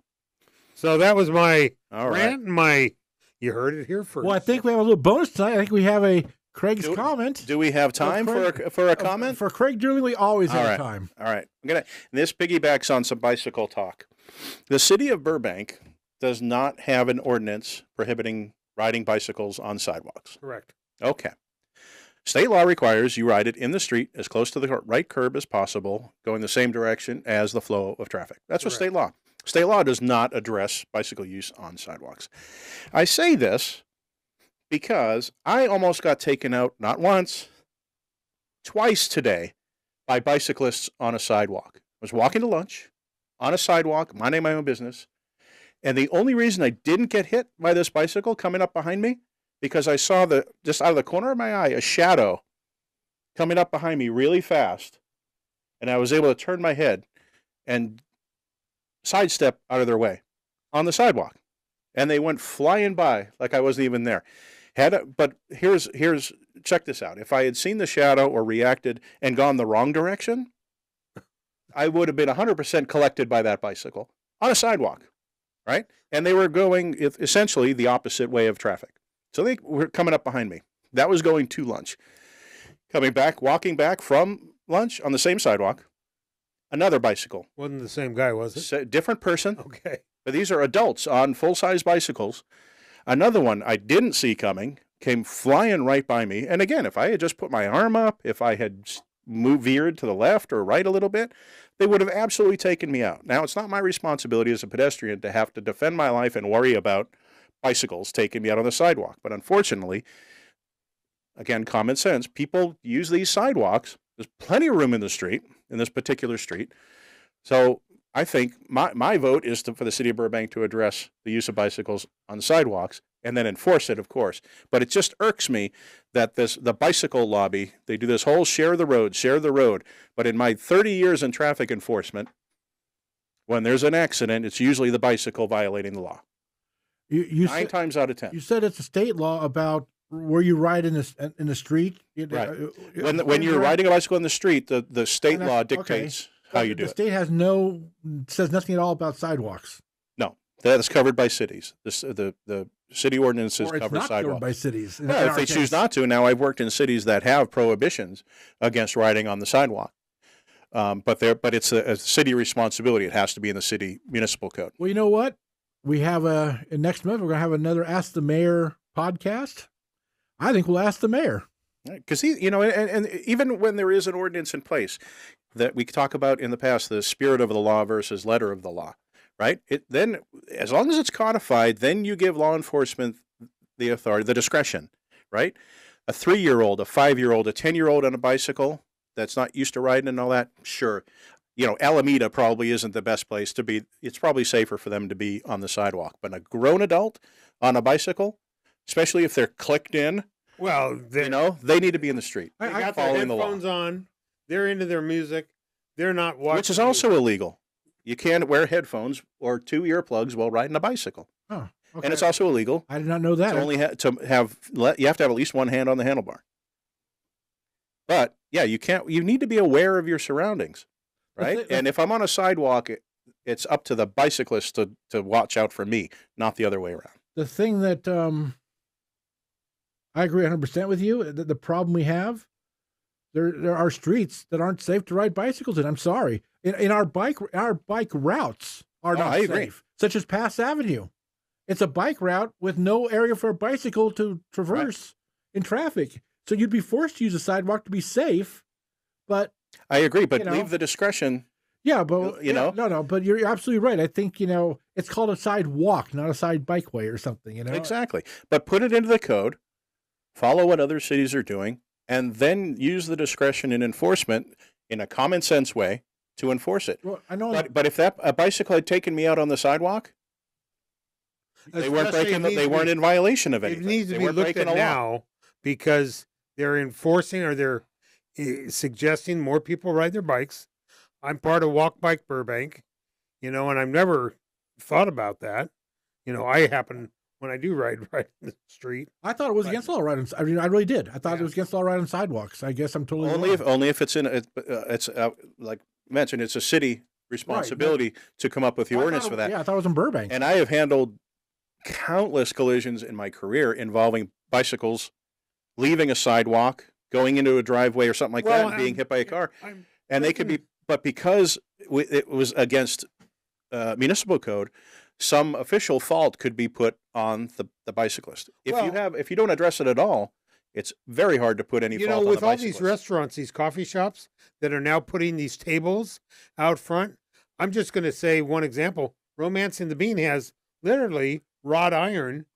So that was my All right. rant and you heard it here first. well, I think we have a little bonus tonight. I think we have a Craig's comment. Do we have time for a comment? For Craig Durling, we always All have right. time. All right. This piggybacks on some bicycle talk. The city of Burbank does not have an ordinance prohibiting riding bicycles on sidewalks. Correct. Okay. State law requires you ride it in the street as close to the right curb as possible, going the same direction as the flow of traffic. That's what state law. State law does not address bicycle use on sidewalks. I say this because I almost got taken out not once, twice today by bicyclists on a sidewalk. I was walking to lunch on a sidewalk, minding my own business, and the only reason I didn't get hit by this bicycle coming up behind me, because I saw just out of the corner of my eye, a shadow coming up behind me really fast, and I was able to turn my head and sidestep out of their way on the sidewalk, and they went flying by like I wasn't even there. But here's check this out. If I had seen the shadow or reacted and gone the wrong direction, I would have been 100% collected by that bicycle on a sidewalk, right? And they were going essentially the opposite way of traffic. So they were coming up behind me. That was going to lunch. Coming back, walking back from lunch on the same sidewalk, another bicycle. Wasn't the same guy, was it? Different person. Okay. But these are adults on full-size bicycles. Another one I didn't see coming came flying right by me. And again, if I had just put my arm up, if I had veered to the left or right a little bit, they would have absolutely taken me out. Now, it's not my responsibility as a pedestrian to have to defend my life and worry about bicycles taking me out on the sidewalk. But unfortunately, again, common sense, people use these sidewalks. There's plenty of room in the street, in this particular street. So I think my vote is for the city of Burbank to address the use of bicycles on the sidewalks and then enforce it, of course. But it just irks me that the bicycle lobby, they do this whole share the road. But in my 30 years in traffic enforcement, when there's an accident, it's usually the bicycle violating the law. Nine times out of 10. You said it's a state law about where you ride in the street. Right. When you're riding a bicycle in the street, the state law dictates how you do it. The state says nothing at all about sidewalks. No, that is covered by cities. The city ordinances or it's cover not sidewalks. Covered by cities. Yeah, if they choose not to. Now, I've worked in cities that have prohibitions against riding on the sidewalk. But it's a city responsibility. It has to be in the city municipal code. Well, you know what? We have next month, we're going to have another Ask the Mayor podcast. I think we'll ask the mayor. Because and even when there is an ordinance in place that we talk about in the past, the spirit of the law versus letter of the law, right? Then as long as it's codified, then you give law enforcement the authority, the discretion, right? A 3-year-old, a 5-year-old, a 10-year-old on a bicycle that's not used to riding and all that, sure. Alameda probably isn't the best place to be. It's probably safer for them to be on the sidewalk. But a grown adult on a bicycle, especially if they're clicked in, well, they need to be in the street. They got their headphones on. They're into their music. They're not watching. Which is also illegal. You can't wear headphones or 2 earplugs while riding a bicycle. Oh, okay. And it's also illegal. I did not know that. You have to have at least one hand on the handlebar. But yeah, you need to be aware of your surroundings, right? And if I'm on a sidewalk, it's up to the bicyclist to watch out for me, not the other way around. The thing that I agree 100% with you. The problem we have, there are streets that aren't safe to ride bicycles in. I'm sorry. In our bike routes are not safe, agree. Such as Pass Avenue. It's a bike route with no area for a bicycle to traverse in traffic. So you'd be forced to use a sidewalk to be safe. But I agree, but leave the discretion. Yeah, but no, but you're absolutely right. I think it's called a sidewalk, not a side bikeway or something. Exactly. But put it into the code. Follow what other cities are doing, and then use the discretion in enforcement in a common sense way to enforce it. Well, I know, but if a bicycle had taken me out on the sidewalk, they weren't in violation of anything. It needs to be looked at now because they're enforcing or they're suggesting more people ride their bikes. I'm part of Walk Bike Burbank, and I've never thought about that. I happen. When I do ride in the street, I thought it was against all riding. I mean, I really did. I thought it was against all riding sidewalks. I guess I'm totally only if it's it's like mentioned. It's a city responsibility to come up with the ordinance for that. Yeah, I thought it was in Burbank. And I have handled countless collisions in my career involving bicycles leaving a sidewalk, going into a driveway or something like that, and being hit by a car. They could be, but because it was against municipal code. Some official fault could be put on the bicyclist. If you don't address it at all, it's very hard to put any fault on the bicyclist. With all these restaurants, these coffee shops that are now putting these tables out front, I'm just going to say one example. Romance in the Bean has literally wrought iron,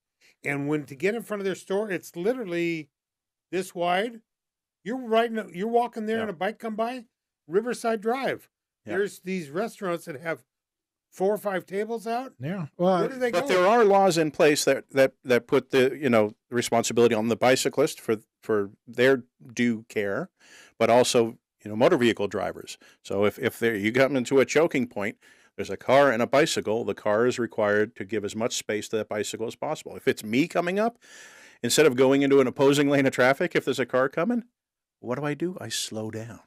and to get in front of their store, it's literally this wide. You're walking there and a bike come by, Riverside Drive. Yeah. There's these restaurants that have 4 or 5 tables out. Yeah. Well, where do they go? But there are laws in place that put the responsibility on the bicyclist for their due care, but also motor vehicle drivers. So if you come into a choking point, there's a car and a bicycle. The car is required to give as much space to that bicycle as possible. If it's me coming up, instead of going into an opposing lane of traffic, if there's a car coming, what do? I slow down.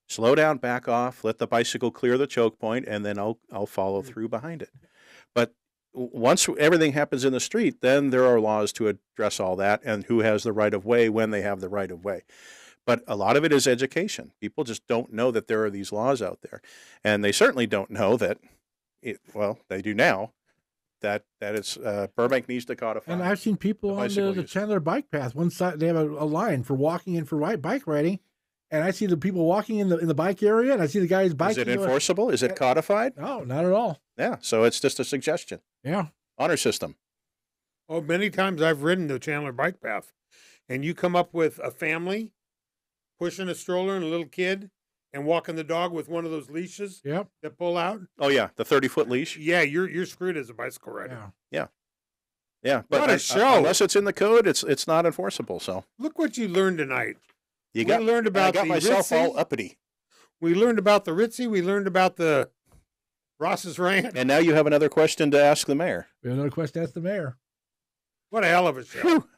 Slow down, back off, let the bicycle clear the choke point, and then I'll follow through behind it. But once everything happens in the street, then there are laws to address all that and who has the right of way when they have the right of way. But a lot of it is education. People just don't know that there are these laws out there. And they certainly don't know that, they do now, that it's Burbank needs to codify. And I've seen people on the Chandler bike path. One side, they have a line for walking and for bike riding. And I see the people walking in the bike area, and I see the guys biking. Is it enforceable? Is it codified? No, not at all. Yeah, so it's just a suggestion. Yeah. Honor system. Oh, many times I've ridden the Chandler bike path, and you come up with a family pushing a stroller and a little kid and walking the dog with one of those leashes Yep. that pull out. Oh yeah, the 30-foot leash. Yeah, you're screwed as a bicycle rider. Yeah. Yeah, but What a show. unless it's in the code, it's not enforceable. So Look what you learned tonight. you We learned about I got the myself Ritzy. all uppity, We learned about the Ritzy. We learned about the Ross's Rant. and now you have another question to ask the mayor. We have another question to ask the mayor. What a hell of a show. Whew.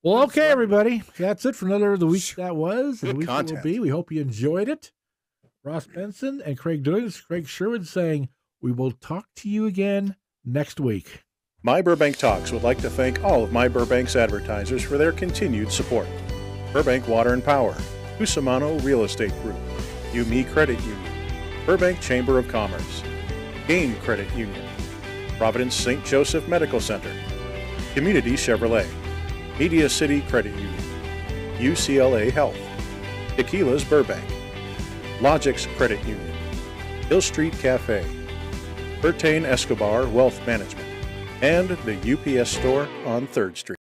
Well, okay, everybody. That's it for another of the week that was. And Good the week that will content. be. We hope you enjoyed it. Ross Benson and Craig Doyle. This is Craig Sherwood saying we will talk to you again next week. My Burbank Talks would like to thank all of My Burbank's advertisers for their continued support. Burbank Water and Power, Cusimano Real Estate Group, UME Credit Union, Burbank Chamber of Commerce, Gain Credit Union, Providence St. Joseph Medical Center, Community Chevrolet, Media City Credit Union, UCLA Health, Tequila's Burbank, Logix Credit Union, Hill Street Cafe, Bertain Escobar Wealth Management, and the UPS Store on 3rd Street.